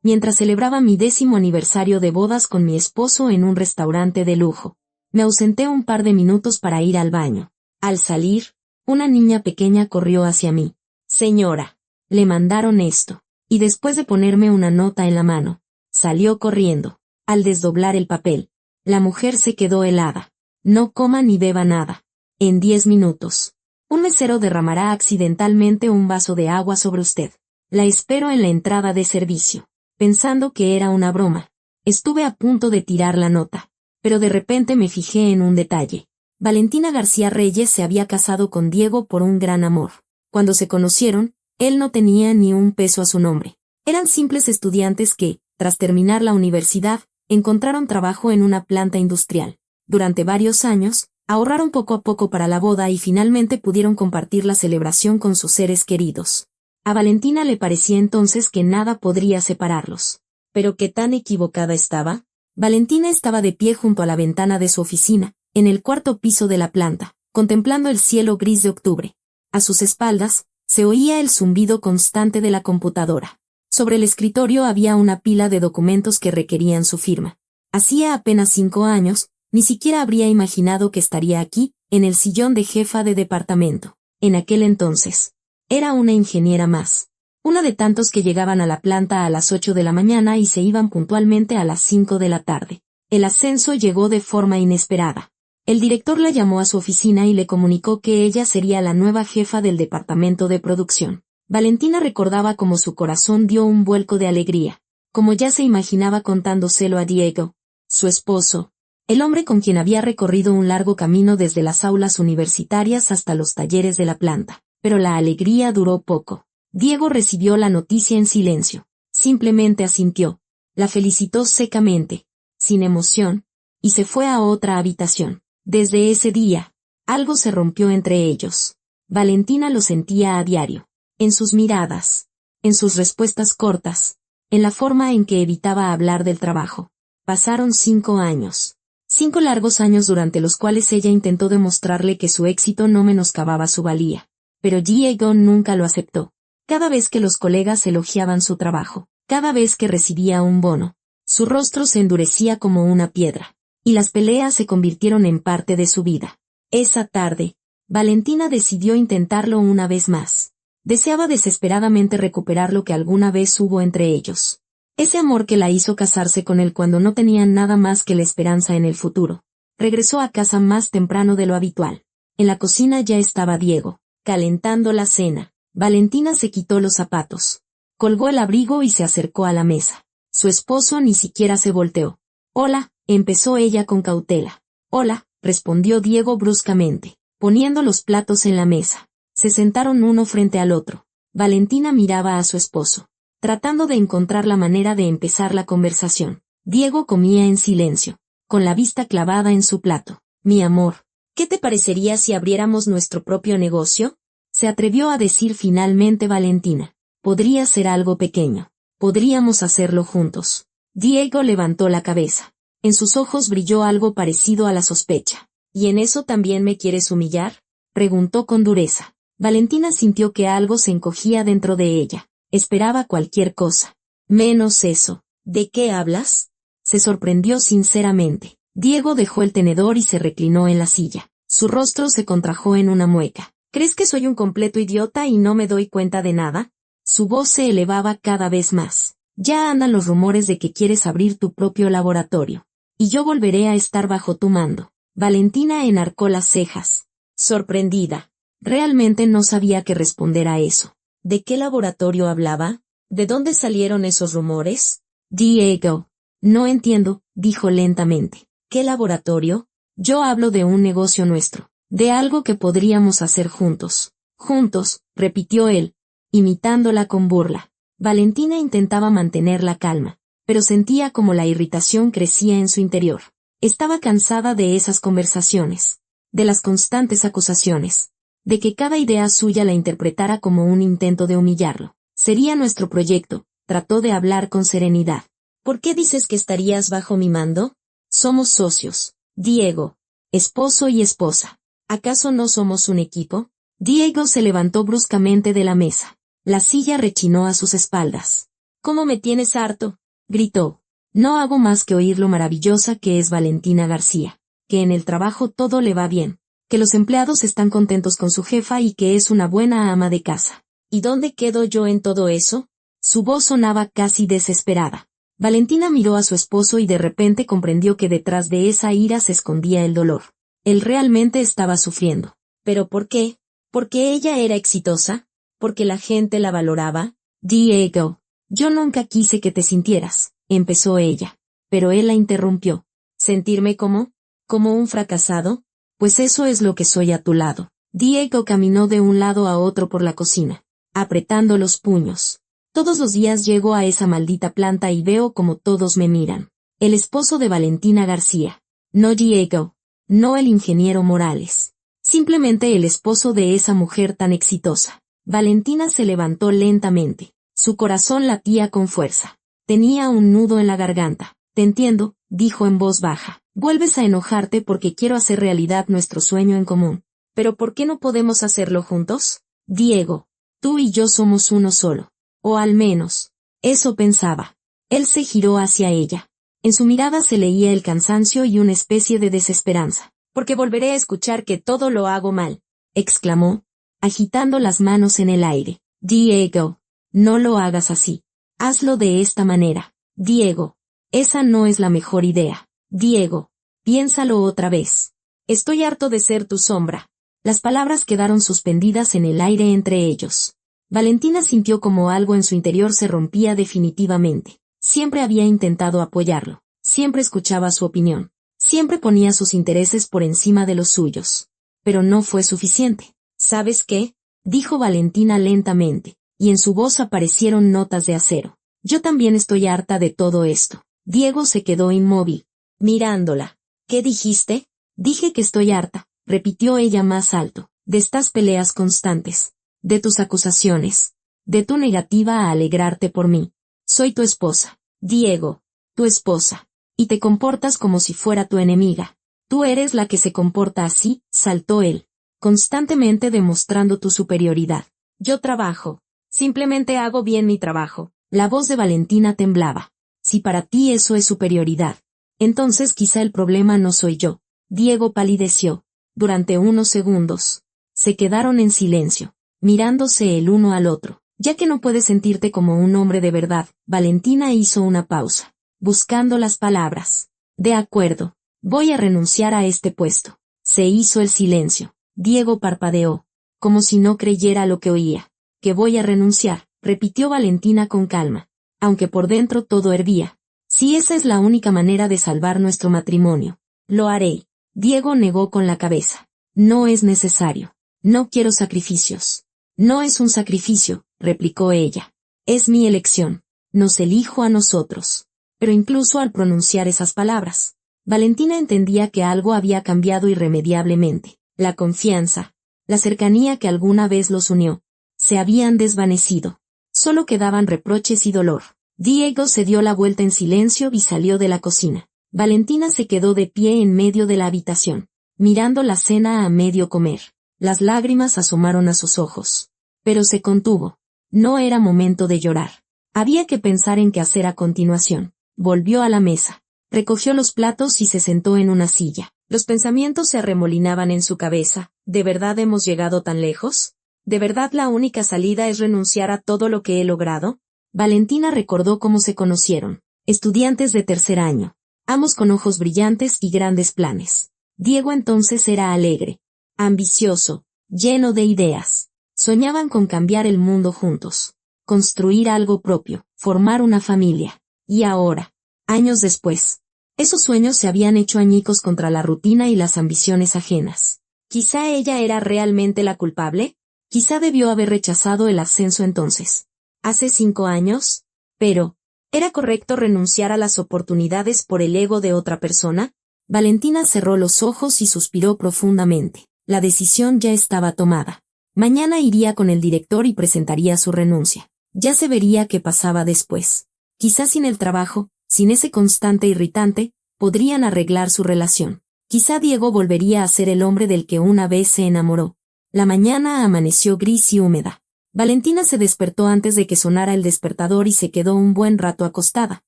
mientras celebraba mi 10º aniversario de bodas con mi esposo en un restaurante de lujo. Me ausenté un par de minutos para ir al baño. Al salir, una niña pequeña corrió hacia mí. Señora, le mandaron esto. Y después de ponerme una nota en la mano, salió corriendo. Al desdoblar el papel, la mujer se quedó helada. No coma ni beba nada. En 10 minutos. Un mesero derramará accidentalmente un vaso de agua sobre usted. La espero en la entrada de servicio. Pensando que era una broma, estuve a punto de tirar la nota. Pero de repente me fijé en un detalle. Valentina García Reyes se había casado con Diego por un gran amor. Cuando se conocieron, él no tenía ni un peso a su nombre. Eran simples estudiantes que, tras terminar la universidad, encontraron trabajo en una planta industrial. Durante varios años, ahorraron poco a poco para la boda y finalmente pudieron compartir la celebración con sus seres queridos. A Valentina le parecía entonces que nada podría separarlos. ¿Pero qué tan equivocada estaba? Valentina estaba de pie junto a la ventana de su oficina, en el 4º piso de la planta, contemplando el cielo gris de octubre. A sus espaldas, se oía el zumbido constante de la computadora. Sobre el escritorio había una pila de documentos que requerían su firma. Hacía apenas 5 años, ni siquiera habría imaginado que estaría aquí, en el sillón de jefa de departamento. En aquel entonces, era una ingeniera más. Una de tantos que llegaban a la planta a las 8 de la mañana y se iban puntualmente a las 5 de la tarde. El ascenso llegó de forma inesperada. El director la llamó a su oficina y le comunicó que ella sería la nueva jefa del departamento de producción. Valentina recordaba cómo su corazón dio un vuelco de alegría, como ya se imaginaba contándoselo a Diego, su esposo, el hombre con quien había recorrido un largo camino desde las aulas universitarias hasta los talleres de la planta. Pero la alegría duró poco. Diego recibió la noticia en silencio. Simplemente asintió. La felicitó secamente, sin emoción, y se fue a otra habitación. Desde ese día, algo se rompió entre ellos. Valentina lo sentía a diario. En sus miradas, en sus respuestas cortas, en la forma en que evitaba hablar del trabajo. Pasaron 5 años. 5 largos años durante los cuales ella intentó demostrarle que su éxito no menoscababa su valía. Pero Diego nunca lo aceptó. Cada vez que los colegas elogiaban su trabajo, cada vez que recibía un bono, su rostro se endurecía como una piedra, y las peleas se convirtieron en parte de su vida. Esa tarde, Valentina decidió intentarlo una vez más. Deseaba desesperadamente recuperar lo que alguna vez hubo entre ellos. Ese amor que la hizo casarse con él cuando no tenían nada más que la esperanza en el futuro. Regresó a casa más temprano de lo habitual. En la cocina ya estaba Diego, calentando la cena. Valentina se quitó los zapatos, colgó el abrigo y se acercó a la mesa. Su esposo ni siquiera se volteó. «Hola», empezó ella con cautela. «Hola», respondió Diego bruscamente, poniendo los platos en la mesa. Se sentaron uno frente al otro. Valentina miraba a su esposo, tratando de encontrar la manera de empezar la conversación. Diego comía en silencio, con la vista clavada en su plato. «Mi amor, ¿qué te parecería si abriéramos nuestro propio negocio?», se atrevió a decir finalmente Valentina. «Podría ser algo pequeño. Podríamos hacerlo juntos». Diego levantó la cabeza. En sus ojos brilló algo parecido a la sospecha. «¿Y en eso también me quieres humillar?», preguntó con dureza. Valentina sintió que algo se encogía dentro de ella. Esperaba cualquier cosa. «Menos eso». «¿De qué hablas?», se sorprendió sinceramente. Diego dejó el tenedor y se reclinó en la silla. Su rostro se contrajo en una mueca. «¿Crees que soy un completo idiota y no me doy cuenta de nada?». Su voz se elevaba cada vez más. «Ya andan los rumores de que quieres abrir tu propio laboratorio. Y yo volveré a estar bajo tu mando». Valentina enarcó las cejas, sorprendida. Realmente no sabía qué responder a eso. ¿De qué laboratorio hablaba? ¿De dónde salieron esos rumores? «Diego, no entiendo», dijo lentamente. «¿Qué laboratorio? Yo hablo de un negocio nuestro. De algo que podríamos hacer juntos». «Juntos», repitió él, imitándola con burla. Valentina intentaba mantener la calma, pero sentía como la irritación crecía en su interior. Estaba cansada de esas conversaciones, de las constantes acusaciones, de que cada idea suya la interpretara como un intento de humillarlo. «Sería nuestro proyecto», trató de hablar con serenidad. «¿Por qué dices que estarías bajo mi mando? Somos socios, Diego, esposo y esposa. ¿Acaso no somos un equipo?». Diego se levantó bruscamente de la mesa. La silla rechinó a sus espaldas. ¿Cómo me tienes harto?, gritó. No hago más que oír lo maravillosa que es Valentina García, que en el trabajo todo le va bien, que los empleados están contentos con su jefa y que es una buena ama de casa. ¿Y dónde quedo yo en todo eso? Su voz sonaba casi desesperada. Valentina miró a su esposo y de repente comprendió que detrás de esa ira se escondía el dolor. Él realmente estaba sufriendo. ¿Pero por qué? ¿Porque ella era exitosa? ¿Porque la gente la valoraba? Diego, yo nunca quise que te sintieras, empezó ella. Pero él la interrumpió. ¿Sentirme como? ¿Como un fracasado? Pues eso es lo que soy a tu lado. Diego caminó de un lado a otro por la cocina, apretando los puños. Todos los días llego a esa maldita planta y veo como todos me miran. El esposo de Valentina García. No Diego. No el ingeniero Morales. Simplemente el esposo de esa mujer tan exitosa. Valentina se levantó lentamente. Su corazón latía con fuerza. Tenía un nudo en la garganta. Te entiendo, dijo en voz baja. Vuelves a enojarte porque quiero hacer realidad nuestro sueño en común. ¿Pero por qué no podemos hacerlo juntos? Diego, tú y yo somos uno solo. O al menos, eso pensaba. Él se giró hacia ella. En su mirada se leía el cansancio y una especie de desesperanza. Porque volveré a escuchar que todo lo hago mal, exclamó, agitando las manos en el aire. Diego, no lo hagas así. Hazlo de esta manera. Diego, esa no es la mejor idea. Diego, piénsalo otra vez. Estoy harto de ser tu sombra. Las palabras quedaron suspendidas en el aire entre ellos. Valentina sintió como algo en su interior se rompía definitivamente. Siempre había intentado apoyarlo. Siempre escuchaba su opinión. Siempre ponía sus intereses por encima de los suyos. Pero no fue suficiente. ¿Sabes qué?, dijo Valentina lentamente, y en su voz aparecieron notas de acero. Yo también estoy harta de todo esto. Diego se quedó inmóvil, mirándola. ¿Qué dijiste? Dije que estoy harta, repitió ella más alto, de estas peleas constantes, de tus acusaciones, de tu negativa a alegrarte por mí. Soy tu esposa, Diego, tu esposa, y te comportas como si fuera tu enemiga. Tú eres la que se comporta así, saltó él, constantemente demostrando tu superioridad. Yo trabajo, simplemente hago bien mi trabajo. La voz de Valentina temblaba. Si para ti eso es superioridad, entonces quizá el problema no soy yo. Diego palideció. Durante unos segundos, se quedaron en silencio, mirándose el uno al otro. Ya que no puedes sentirte como un hombre de verdad, Valentina hizo una pausa, buscando las palabras. De acuerdo, voy a renunciar a este puesto. Se hizo el silencio. Diego parpadeó, como si no creyera lo que oía. Que voy a renunciar, repitió Valentina con calma, aunque por dentro todo hervía. Si esa es la única manera de salvar nuestro matrimonio, lo haré. Diego negó con la cabeza. No es necesario. No quiero sacrificios. No es un sacrificio, replicó ella. Es mi elección. Nos elijo a nosotros. Pero incluso al pronunciar esas palabras, Valentina entendía que algo había cambiado irremediablemente. La confianza, la cercanía que alguna vez los unió, se habían desvanecido. Solo quedaban reproches y dolor. Diego se dio la vuelta en silencio y salió de la cocina. Valentina se quedó de pie en medio de la habitación, mirando la cena a medio comer. Las lágrimas asomaron a sus ojos. Pero se contuvo. No era momento de llorar. Había que pensar en qué hacer a continuación. Volvió a la mesa. Recogió los platos y se sentó en una silla. Los pensamientos se arremolinaban en su cabeza. ¿De verdad hemos llegado tan lejos? ¿De verdad la única salida es renunciar a todo lo que he logrado? Valentina recordó cómo se conocieron. Estudiantes de tercer año. Ambos con ojos brillantes y grandes planes. Diego entonces era alegre, ambicioso, lleno de ideas. Soñaban con cambiar el mundo juntos. Construir algo propio, formar una familia. Y ahora, años después, esos sueños se habían hecho añicos contra la rutina y las ambiciones ajenas. ¿Quizá ella era realmente la culpable? Quizá debió haber rechazado el ascenso entonces. Hace 5 años, pero, ¿era correcto renunciar a las oportunidades por el ego de otra persona? Valentina cerró los ojos y suspiró profundamente. La decisión ya estaba tomada. Mañana iría con el director y presentaría su renuncia. Ya se vería qué pasaba después. Quizás sin el trabajo, sin ese constante irritante, podrían arreglar su relación. Quizá Diego volvería a ser el hombre del que una vez se enamoró. La mañana amaneció gris y húmeda. Valentina se despertó antes de que sonara el despertador y se quedó un buen rato acostada,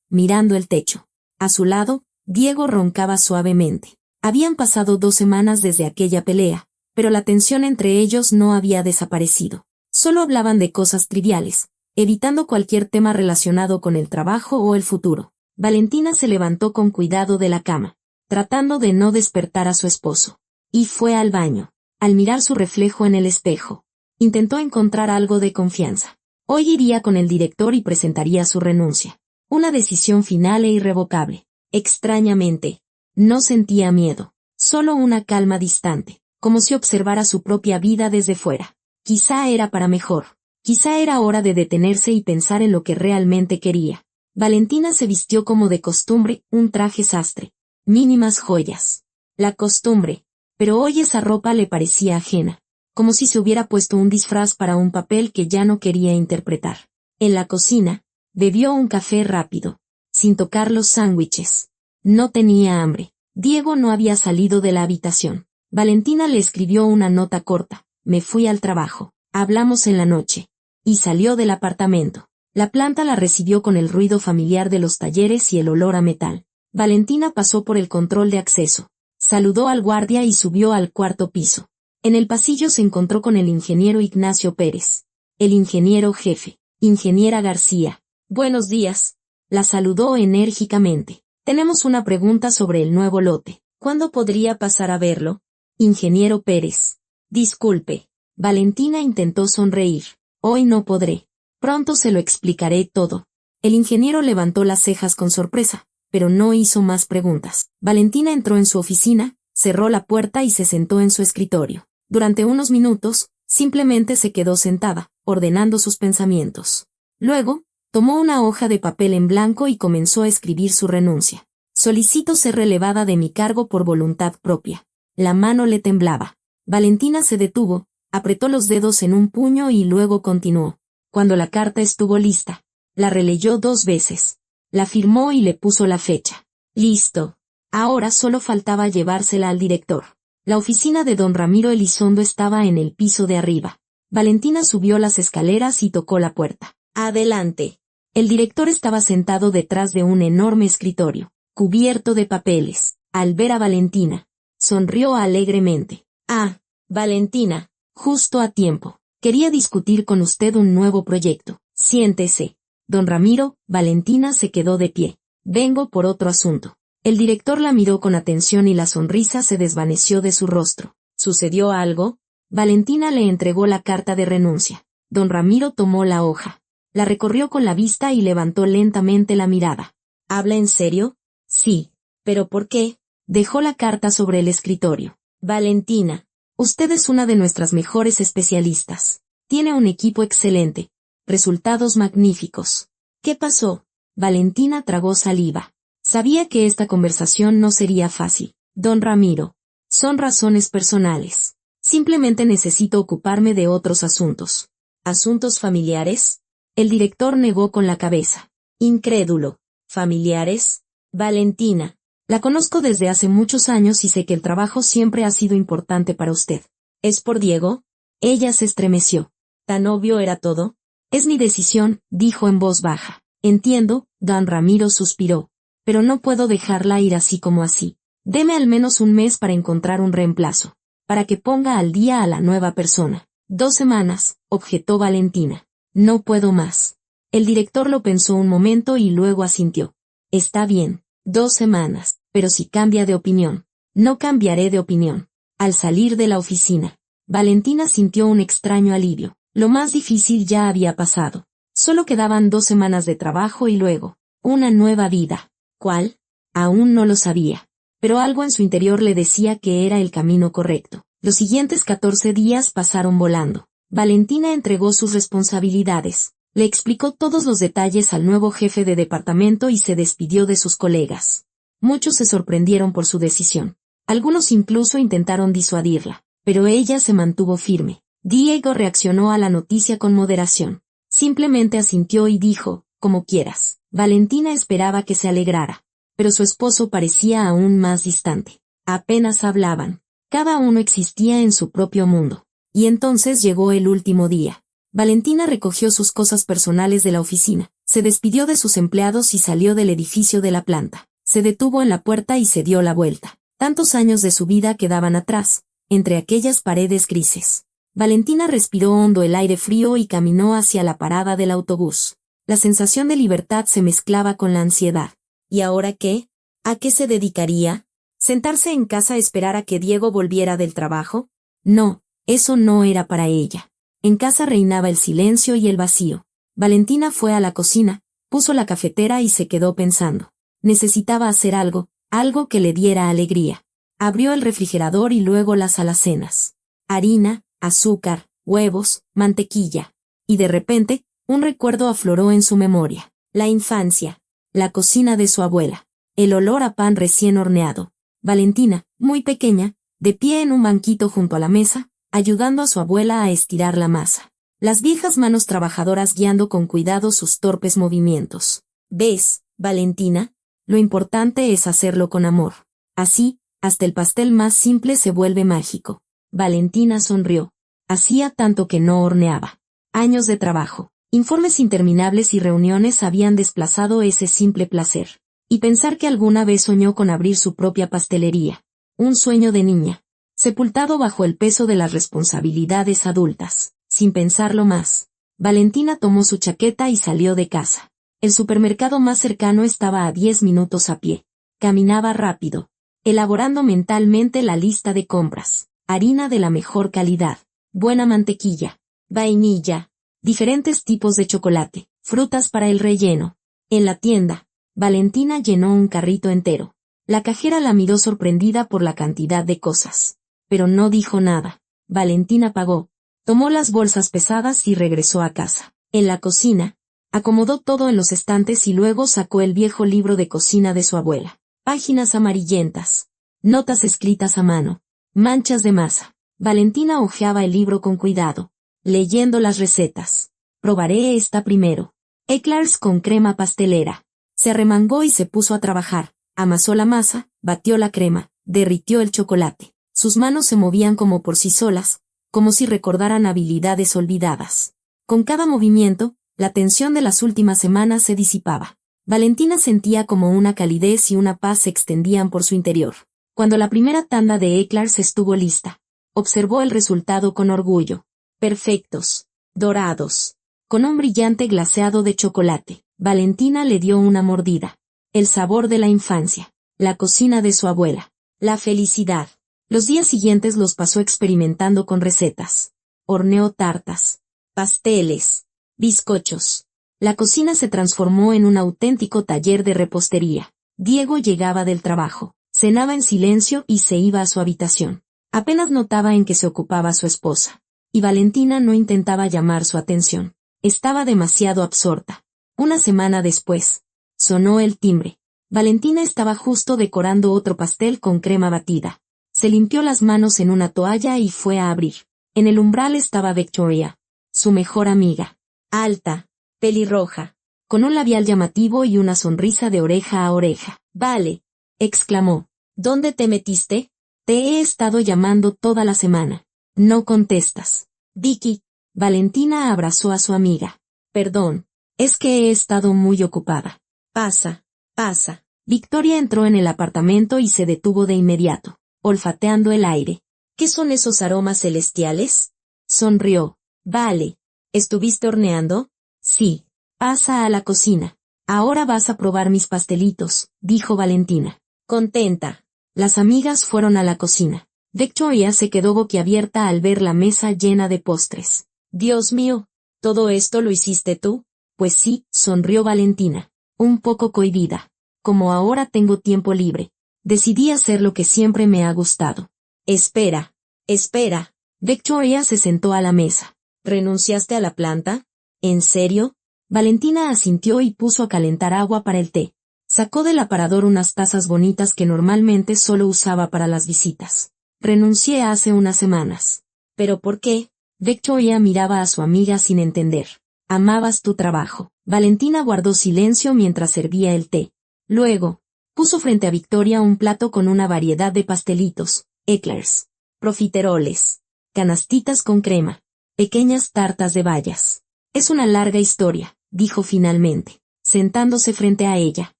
mirando el techo. A su lado, Diego roncaba suavemente. Habían pasado 2 semanas desde aquella pelea, pero la tensión entre ellos no había desaparecido. Solo hablaban de cosas triviales, evitando cualquier tema relacionado con el trabajo o el futuro. Valentina se levantó con cuidado de la cama, tratando de no despertar a su esposo, y fue al baño. Al mirar su reflejo en el espejo, intentó encontrar algo de confianza. Hoy iría con el director y presentaría su renuncia. Una decisión final e irrevocable. Extrañamente, no sentía miedo, solo una calma distante, como si observara su propia vida desde fuera. Quizá era para mejor. Quizá era hora de detenerse y pensar en lo que realmente quería. Valentina se vistió como de costumbre, un traje sastre, mínimas joyas. La costumbre, pero hoy esa ropa le parecía ajena, como si se hubiera puesto un disfraz para un papel que ya no quería interpretar. En la cocina, bebió un café rápido, sin tocar los sándwiches. No tenía hambre. Diego no había salido de la habitación. Valentina le escribió una nota corta: me fui al trabajo, hablamos en la noche. Y salió del apartamento. La planta la recibió con el ruido familiar de los talleres y el olor a metal. Valentina pasó por el control de acceso. Saludó al guardia y subió al 4.º piso. En el pasillo se encontró con el ingeniero Ignacio Pérez. El ingeniero jefe. Ingeniera García. Buenos días. La saludó enérgicamente. Tenemos una pregunta sobre el nuevo lote. ¿Cuándo podría pasar a verlo? Ingeniero Pérez. Disculpe. Valentina intentó sonreír. Hoy no podré. Pronto se lo explicaré todo. El ingeniero levantó las cejas con sorpresa, pero no hizo más preguntas. Valentina entró en su oficina, cerró la puerta y se sentó en su escritorio. Durante unos minutos, simplemente se quedó sentada, ordenando sus pensamientos. Luego, tomó una hoja de papel en blanco y comenzó a escribir su renuncia. Solicito ser relevada de mi cargo por voluntad propia. La mano le temblaba. Valentina se detuvo, apretó los dedos en un puño y luego continuó. Cuando la carta estuvo lista, la releyó 2 veces. La firmó y le puso la fecha. Listo. Ahora solo faltaba llevársela al director. La oficina de don Ramiro Elizondo estaba en el piso de arriba. Valentina subió las escaleras y tocó la puerta. Adelante. El director estaba sentado detrás de un enorme escritorio, cubierto de papeles. Al ver a Valentina, sonrió alegremente. Ah, Valentina, justo a tiempo. Quería discutir con usted un nuevo proyecto. Siéntese. Don Ramiro. Valentina se quedó de pie. Vengo por otro asunto. El director la miró con atención y la sonrisa se desvaneció de su rostro. ¿Sucedió algo? Valentina le entregó la carta de renuncia. Don Ramiro tomó la hoja. La recorrió con la vista y levantó lentamente la mirada. ¿Habla en serio? Sí. ¿Pero por qué? Dejó la carta sobre el escritorio. Valentina, usted es una de nuestras mejores especialistas. Tiene un equipo excelente. Resultados magníficos. ¿Qué pasó? Valentina tragó saliva. Sabía que esta conversación no sería fácil. Don Ramiro. Son razones personales. Simplemente necesito ocuparme de otros asuntos. ¿Asuntos familiares? El director negó con la cabeza. Incrédulo. ¿Familiares? Valentina. La conozco desde hace muchos años y sé que el trabajo siempre ha sido importante para usted. ¿Es por Diego? Ella se estremeció. ¿Tan obvio era todo? Es mi decisión, dijo en voz baja. Entiendo, don Ramiro suspiró. Pero no puedo dejarla ir así como así. Deme al menos un mes para encontrar un reemplazo, para que ponga al día a la nueva persona. 2 semanas, objetó Valentina. No puedo más. El director lo pensó un momento y luego asintió. Está bien, 2 semanas, pero si cambia de opinión. No cambiaré de opinión. Al salir de la oficina, Valentina sintió un extraño alivio. Lo más difícil ya había pasado. Solo quedaban 2 semanas de trabajo y luego, una nueva vida. ¿Cuál? Aún no lo sabía. Pero algo en su interior le decía que era el camino correcto. Los siguientes 14 días pasaron volando. Valentina entregó sus responsabilidades, le explicó todos los detalles al nuevo jefe de departamento y se despidió de sus colegas. Muchos se sorprendieron por su decisión. Algunos incluso intentaron disuadirla, pero ella se mantuvo firme. Diego reaccionó a la noticia con moderación. Simplemente asintió y dijo, como quieras. Valentina esperaba que se alegrara, pero su esposo parecía aún más distante. Apenas hablaban. Cada uno existía en su propio mundo. Y entonces llegó el último día. Valentina recogió sus cosas personales de la oficina, se despidió de sus empleados y salió del edificio de la planta. Se detuvo en la puerta y se dio la vuelta. Tantos años de su vida quedaban atrás, entre aquellas paredes grises. Valentina respiró hondo el aire frío y caminó hacia la parada del autobús. La sensación de libertad se mezclaba con la ansiedad. ¿Y ahora qué? ¿A qué se dedicaría? ¿Sentarse en casa a esperar a que Diego volviera del trabajo? No, eso no era para ella. En casa reinaba el silencio y el vacío. Valentina fue a la cocina, puso la cafetera y se quedó pensando. Necesitaba hacer algo que le diera alegría. Abrió el refrigerador y luego las alacenas. Harina, azúcar, huevos, mantequilla. Y de repente, un recuerdo afloró en su memoria. La infancia. La cocina de su abuela. El olor a pan recién horneado. Valentina, muy pequeña, de pie en un banquito junto a la mesa, ayudando a su abuela a estirar la masa. Las viejas manos trabajadoras guiando con cuidado sus torpes movimientos. ¿Ves, Valentina? Lo importante es hacerlo con amor. Así, hasta el pastel más simple se vuelve mágico. Valentina sonrió. Hacía tanto que no horneaba. Años de trabajo, informes interminables y reuniones habían desplazado ese simple placer. Y pensar que alguna vez soñó con abrir su propia pastelería. Un sueño de niña. Sepultado bajo el peso de las responsabilidades adultas. Sin pensarlo más, Valentina tomó su chaqueta y salió de casa. El supermercado más cercano estaba a 10 minutos a pie. Caminaba rápido, elaborando mentalmente la lista de compras. Harina de la mejor calidad, buena mantequilla, vainilla, diferentes tipos de chocolate, frutas para el relleno. En la tienda, Valentina llenó un carrito entero. La cajera la miró sorprendida por la cantidad de cosas. Pero no dijo nada. Valentina pagó, tomó las bolsas pesadas y regresó a casa. En la cocina, acomodó todo en los estantes y luego sacó el viejo libro de cocina de su abuela. Páginas amarillentas, notas escritas a mano, manchas de masa. Valentina hojeaba el libro con cuidado, leyendo las recetas. Probaré esta primero. Eclairs con crema pastelera. Se arremangó y se puso a trabajar. Amasó la masa, batió la crema, derritió el chocolate. Sus manos se movían como por sí solas, como si recordaran habilidades olvidadas. Con cada movimiento, la tensión de las últimas semanas se disipaba. Valentina sentía como una calidez y una paz se extendían por su interior. Cuando la primera tanda de eclairs estuvo lista, observó el resultado con orgullo. Perfectos, dorados, con un brillante glaseado de chocolate. Valentina le dio una mordida. El sabor de la infancia, la cocina de su abuela, la felicidad. Los días siguientes los pasó experimentando con recetas. Horneó tartas, pasteles, bizcochos. La cocina se transformó en un auténtico taller de repostería. Diego llegaba del trabajo, cenaba en silencio y se iba a su habitación. Apenas notaba en que se ocupaba su esposa. Y Valentina no intentaba llamar su atención. Estaba demasiado absorta. Una semana después, sonó el timbre. Valentina estaba justo decorando otro pastel con crema batida. Se limpió las manos en una toalla y fue a abrir. En el umbral estaba Victoria, su mejor amiga. Alta, pelirroja, con un labial llamativo y una sonrisa de oreja a oreja. «Vale», exclamó. «¿Dónde te metiste? Te he estado llamando toda la semana. No contestas». «Vicky». Valentina abrazó a su amiga. «Perdón, es que he estado muy ocupada». «Pasa, pasa». Victoria entró en el apartamento y se detuvo de inmediato, olfateando el aire. «¿Qué son esos aromas celestiales?». Sonrió. «Vale. ¿Estuviste horneando?». «Sí». «Pasa a la cocina. Ahora vas a probar mis pastelitos», dijo Valentina. Contenta. Las amigas fueron a la cocina. Victoria se quedó boquiabierta al ver la mesa llena de postres. «Dios mío, ¿todo esto lo hiciste tú?». «Pues sí», sonrió Valentina, un poco cohibida. «Como ahora tengo tiempo libre, decidí hacer lo que siempre me ha gustado». «Espera, espera». Victoria se sentó a la mesa. «¿Renunciaste a la planta? ¿En serio?». Valentina asintió y puso a calentar agua para el té. Sacó del aparador unas tazas bonitas que normalmente solo usaba para las visitas. «Renuncié hace unas semanas». «¿Pero por qué?». Victoria miraba a su amiga sin entender. «Amabas tu trabajo». Valentina guardó silencio mientras servía el té. Luego, puso frente a Victoria un plato con una variedad de pastelitos, eclairs, profiteroles, canastitas con crema, Pequeñas tartas de bayas. Es una larga historia, dijo finalmente, sentándose frente a ella.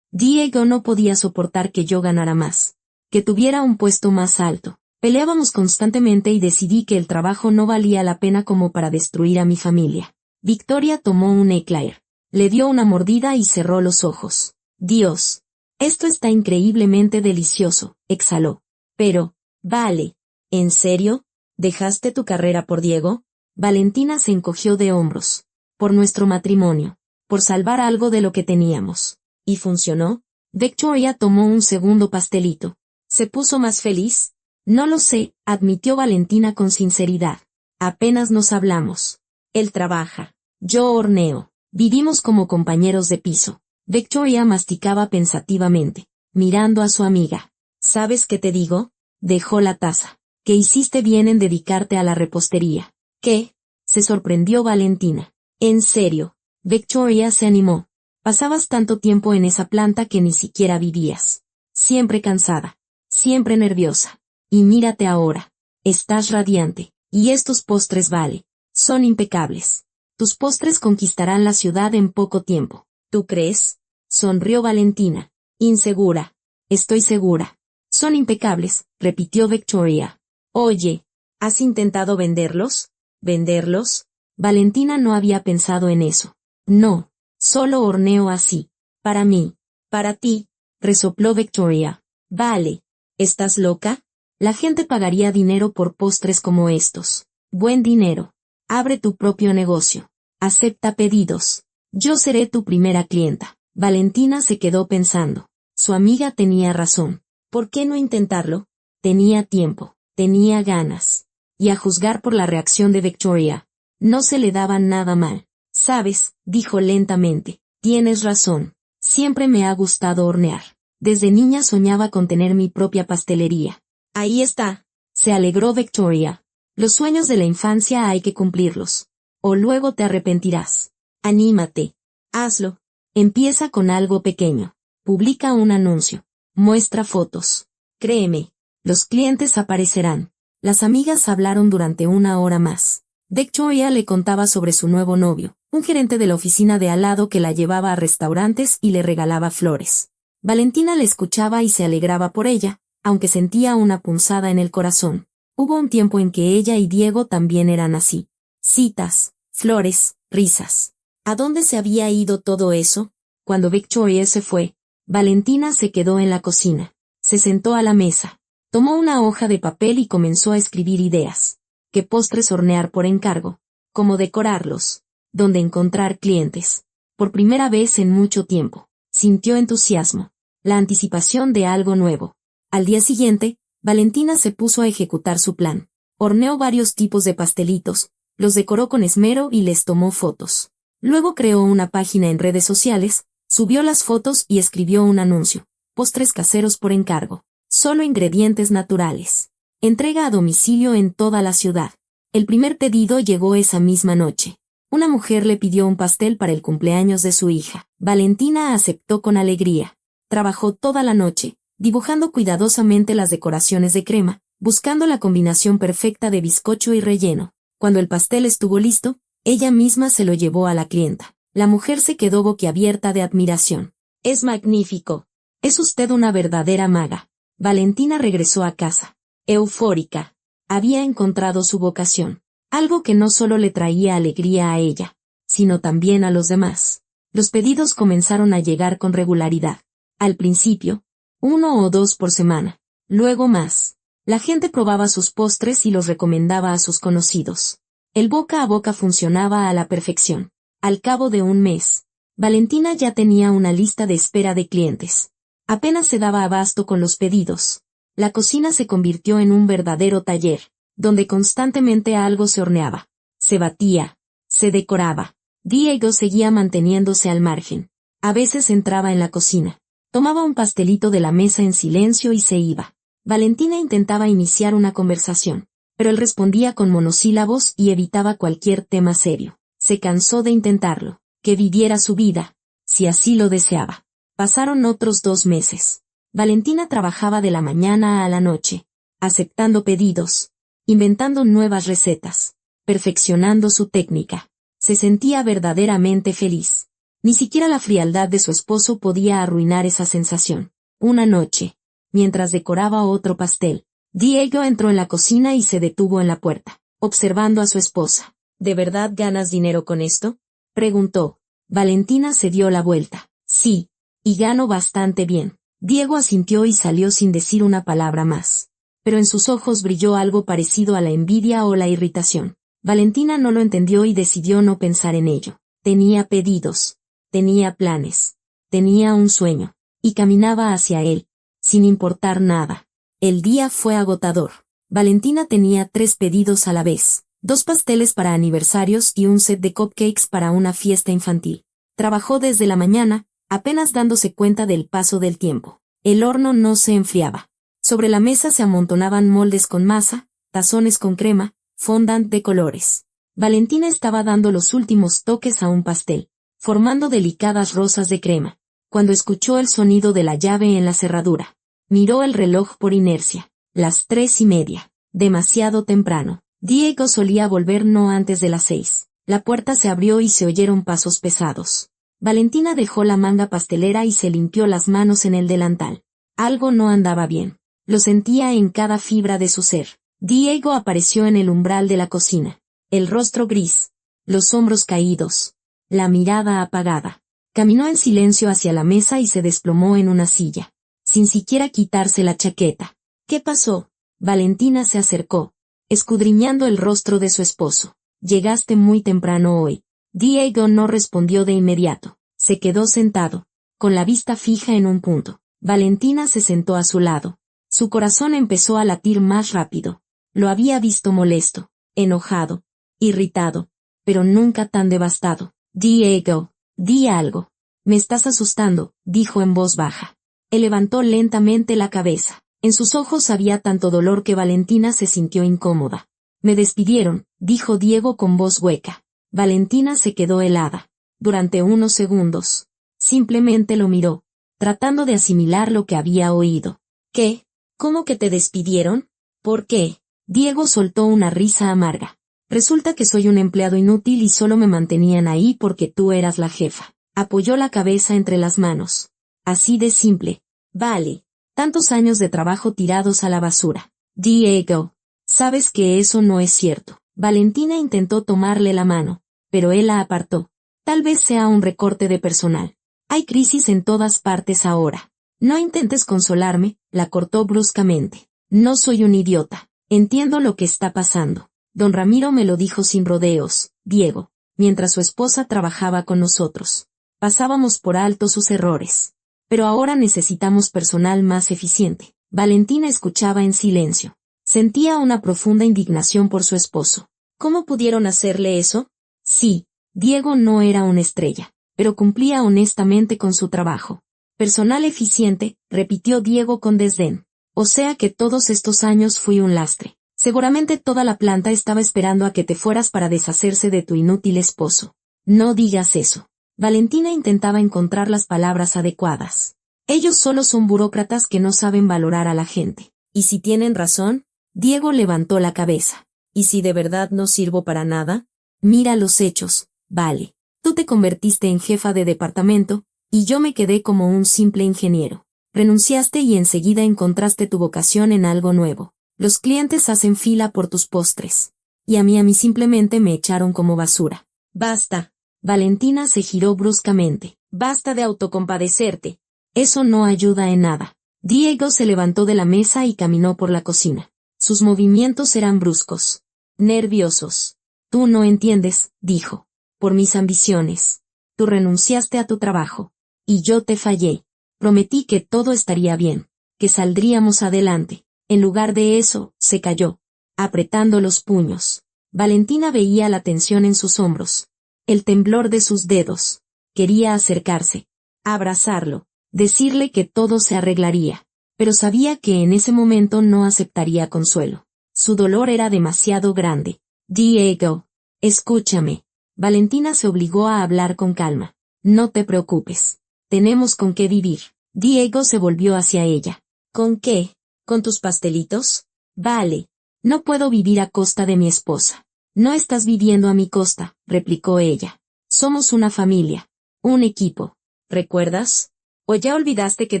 Diego no podía soportar que yo ganara más, que tuviera un puesto más alto. Peleábamos constantemente y decidí que el trabajo no valía la pena como para destruir a mi familia. Victoria tomó un eclair, le dio una mordida y cerró los ojos. Dios. Esto está increíblemente delicioso, exhaló. Pero, vale, ¿en serio? ¿Dejaste tu carrera por Diego? Valentina se encogió de hombros. Por nuestro matrimonio. Por salvar algo de lo que teníamos. ¿Y funcionó? Victoria tomó un segundo pastelito. ¿Se puso más feliz? No lo sé, admitió Valentina con sinceridad. Apenas nos hablamos. Él trabaja. Yo horneo. Vivimos como compañeros de piso. Victoria masticaba pensativamente, mirando a su amiga. ¿Sabes qué te digo? Dejó la taza. Que hiciste bien en dedicarte a la repostería. ¿Qué? Se sorprendió Valentina. En serio. Victoria se animó. Pasabas tanto tiempo en esa planta que ni siquiera vivías. Siempre cansada. Siempre nerviosa. Y mírate ahora. Estás radiante. Y estos postres vale. Son impecables. Tus postres conquistarán la ciudad en poco tiempo. ¿Tú crees? Sonrió Valentina. Insegura. Estoy segura. Son impecables, repitió Victoria. Oye, ¿has intentado venderlos? ¿Venderlos? Valentina no había pensado en eso. No, solo horneo así. Para mí. Para ti, resopló Victoria. Vale. ¿Estás loca? La gente pagaría dinero por postres como estos. Buen dinero. Abre tu propio negocio. Acepta pedidos. Yo seré tu primera clienta. Valentina se quedó pensando. Su amiga tenía razón. ¿Por qué no intentarlo? Tenía tiempo. Tenía ganas. Y a juzgar por la reacción de Victoria, no se le daba nada mal. Sabes, dijo lentamente, tienes razón. Siempre me ha gustado hornear. Desde niña soñaba con tener mi propia pastelería. Ahí está. Se alegró Victoria. Los sueños de la infancia hay que cumplirlos. O luego te arrepentirás. Anímate. Hazlo. Empieza con algo pequeño. Publica un anuncio. Muestra fotos. Créeme. Los clientes aparecerán. Las amigas hablaron durante una hora más. Victoria le contaba sobre su nuevo novio, un gerente de la oficina de al lado que la llevaba a restaurantes y le regalaba flores. Valentina le escuchaba y se alegraba por ella, aunque sentía una punzada en el corazón. Hubo un tiempo en que ella y Diego también eran así. Citas, flores, risas. ¿A dónde se había ido todo eso? Cuando Victoria se fue, Valentina se quedó en la cocina. Se sentó a la mesa. Tomó una hoja de papel y comenzó a escribir ideas. ¿Qué postres hornear por encargo? ¿Cómo decorarlos? ¿Dónde encontrar clientes? Por primera vez en mucho tiempo, sintió entusiasmo, la anticipación de algo nuevo. Al día siguiente, Valentina se puso a ejecutar su plan. Horneó varios tipos de pastelitos, los decoró con esmero y les tomó fotos. Luego creó una página en redes sociales, subió las fotos y escribió un anuncio. Postres caseros por encargo. Solo ingredientes naturales. Entrega a domicilio en toda la ciudad. El primer pedido llegó esa misma noche. Una mujer le pidió un pastel para el cumpleaños de su hija. Valentina aceptó con alegría. Trabajó toda la noche, dibujando cuidadosamente las decoraciones de crema, buscando la combinación perfecta de bizcocho y relleno. Cuando el pastel estuvo listo, ella misma se lo llevó a la clienta. La mujer se quedó boquiabierta de admiración. Es magnífico. Es usted una verdadera maga. Valentina regresó a casa. Eufórica. Había encontrado su vocación. Algo que no solo le traía alegría a ella, sino también a los demás. Los pedidos comenzaron a llegar con regularidad. Al principio, 1 o 2 por semana. Luego más. La gente probaba sus postres y los recomendaba a sus conocidos. El boca a boca funcionaba a la perfección. Al cabo de un mes, Valentina ya tenía una lista de espera de clientes. Apenas se daba abasto con los pedidos. La cocina se convirtió en un verdadero taller, donde constantemente algo se horneaba, se batía, se decoraba. Diego seguía manteniéndose al margen. A veces entraba en la cocina, tomaba un pastelito de la mesa en silencio y se iba. Valentina intentaba iniciar una conversación, pero él respondía con monosílabos y evitaba cualquier tema serio. Se cansó de intentarlo, que viviera su vida, si así lo deseaba. Pasaron otros 2 meses. Valentina trabajaba de la mañana a la noche, aceptando pedidos, inventando nuevas recetas. perfeccionando su técnica. Se sentía verdaderamente feliz. Ni siquiera la frialdad de su esposo podía arruinar esa sensación. Una noche, mientras decoraba otro pastel, Diego entró en la cocina y se detuvo en la puerta, observando a su esposa. ¿De verdad ganas dinero con esto?, preguntó. Valentina se dio la vuelta. Sí, y gano bastante bien. Diego asintió y salió sin decir una palabra más. Pero en sus ojos brilló algo parecido a la envidia o la irritación. Valentina no lo entendió y decidió no pensar en ello. Tenía pedidos, tenía planes, tenía un sueño, y caminaba hacia él, sin importar nada. El día fue agotador. Valentina tenía 3 pedidos a la vez, 2 pasteles para aniversarios y un set de cupcakes para una fiesta infantil. Trabajó desde la mañana, apenas dándose cuenta del paso del tiempo. El horno no se enfriaba. Sobre la mesa se amontonaban moldes con masa, tazones con crema, fondant de colores. Valentina estaba dando los últimos toques a un pastel, formando delicadas rosas de crema, cuando escuchó el sonido de la llave en la cerradura. Miró el reloj por inercia. Las 3:30. Demasiado temprano. Diego solía volver no antes de las 6. La puerta se abrió y se oyeron pasos pesados. Valentina dejó la manga pastelera y se limpió las manos en el delantal. Algo no andaba bien. Lo sentía en cada fibra de su ser. Diego apareció en el umbral de la cocina. El rostro gris, los hombros caídos, la mirada apagada. Caminó en silencio hacia la mesa y se desplomó en una silla, sin siquiera quitarse la chaqueta. ¿Qué pasó? Valentina se acercó, escudriñando el rostro de su esposo. Llegaste muy temprano hoy. Diego no respondió de inmediato. Se quedó sentado, con la vista fija en un punto. Valentina se sentó a su lado. Su corazón empezó a latir más rápido. Lo había visto molesto, enojado, irritado, pero nunca tan devastado. Diego, di algo. Me estás asustando, dijo en voz baja. Él levantó lentamente la cabeza. En sus ojos había tanto dolor que Valentina se sintió incómoda. Me despidieron, dijo Diego con voz hueca. Valentina se quedó helada. Durante unos segundos. Simplemente lo miró, tratando de asimilar lo que había oído. ¿Qué? ¿Cómo que te despidieron? ¿Por qué? Diego soltó una risa amarga. Resulta que soy un empleado inútil y solo me mantenían ahí porque tú eras la jefa. Apoyó la cabeza entre las manos. Así de simple. Vale. Tantos años de trabajo tirados a la basura. Diego, sabes que eso no es cierto. Valentina intentó tomarle la mano, pero él la apartó. Tal vez sea un recorte de personal. Hay crisis en todas partes ahora. No intentes consolarme, la cortó bruscamente. No soy un idiota. Entiendo lo que está pasando. Don Ramiro me lo dijo sin rodeos, Diego, mientras su esposa trabajaba con nosotros. Pasábamos por alto sus errores. Pero ahora necesitamos personal más eficiente. Valentina escuchaba en silencio. Sentía una profunda indignación por su esposo. ¿Cómo pudieron hacerle eso? Sí, Diego no era una estrella, pero cumplía honestamente con su trabajo. Personal eficiente, repitió Diego con desdén. O sea que todos estos años fui un lastre. Seguramente toda la planta estaba esperando a que te fueras para deshacerse de tu inútil esposo. No digas eso. Valentina intentaba encontrar las palabras adecuadas. Ellos solo son burócratas que no saben valorar a la gente. ¿Y si tienen razón? Diego levantó la cabeza. ¿Y si de verdad no sirvo para nada? Mira los hechos, vale. Tú te convertiste en jefa de departamento, y yo me quedé como un simple ingeniero. Renunciaste y enseguida encontraste tu vocación en algo nuevo. Los clientes hacen fila por tus postres. Y a mí simplemente me echaron como basura. Basta. Valentina se giró bruscamente. Basta de autocompadecerte. Eso no ayuda en nada. Diego se levantó de la mesa y caminó por la cocina. Sus movimientos eran bruscos, nerviosos. Tú no entiendes, dijo. Por mis ambiciones. Tú renunciaste a tu trabajo. Y yo te fallé. Prometí que todo estaría bien, que saldríamos adelante. En lugar de eso, se calló, apretando los puños. Valentina veía la tensión en sus hombros, el temblor de sus dedos. Quería acercarse, abrazarlo, decirle que todo se arreglaría, pero sabía que en ese momento no aceptaría consuelo. Su dolor era demasiado grande. Diego, escúchame. Valentina se obligó a hablar con calma. No te preocupes. Tenemos con qué vivir. Diego se volvió hacia ella. ¿Con qué? ¿Con tus pastelitos? Vale. No puedo vivir a costa de mi esposa. No estás viviendo a mi costa, replicó ella. Somos una familia. Un equipo. ¿Recuerdas? ¿O ya olvidaste que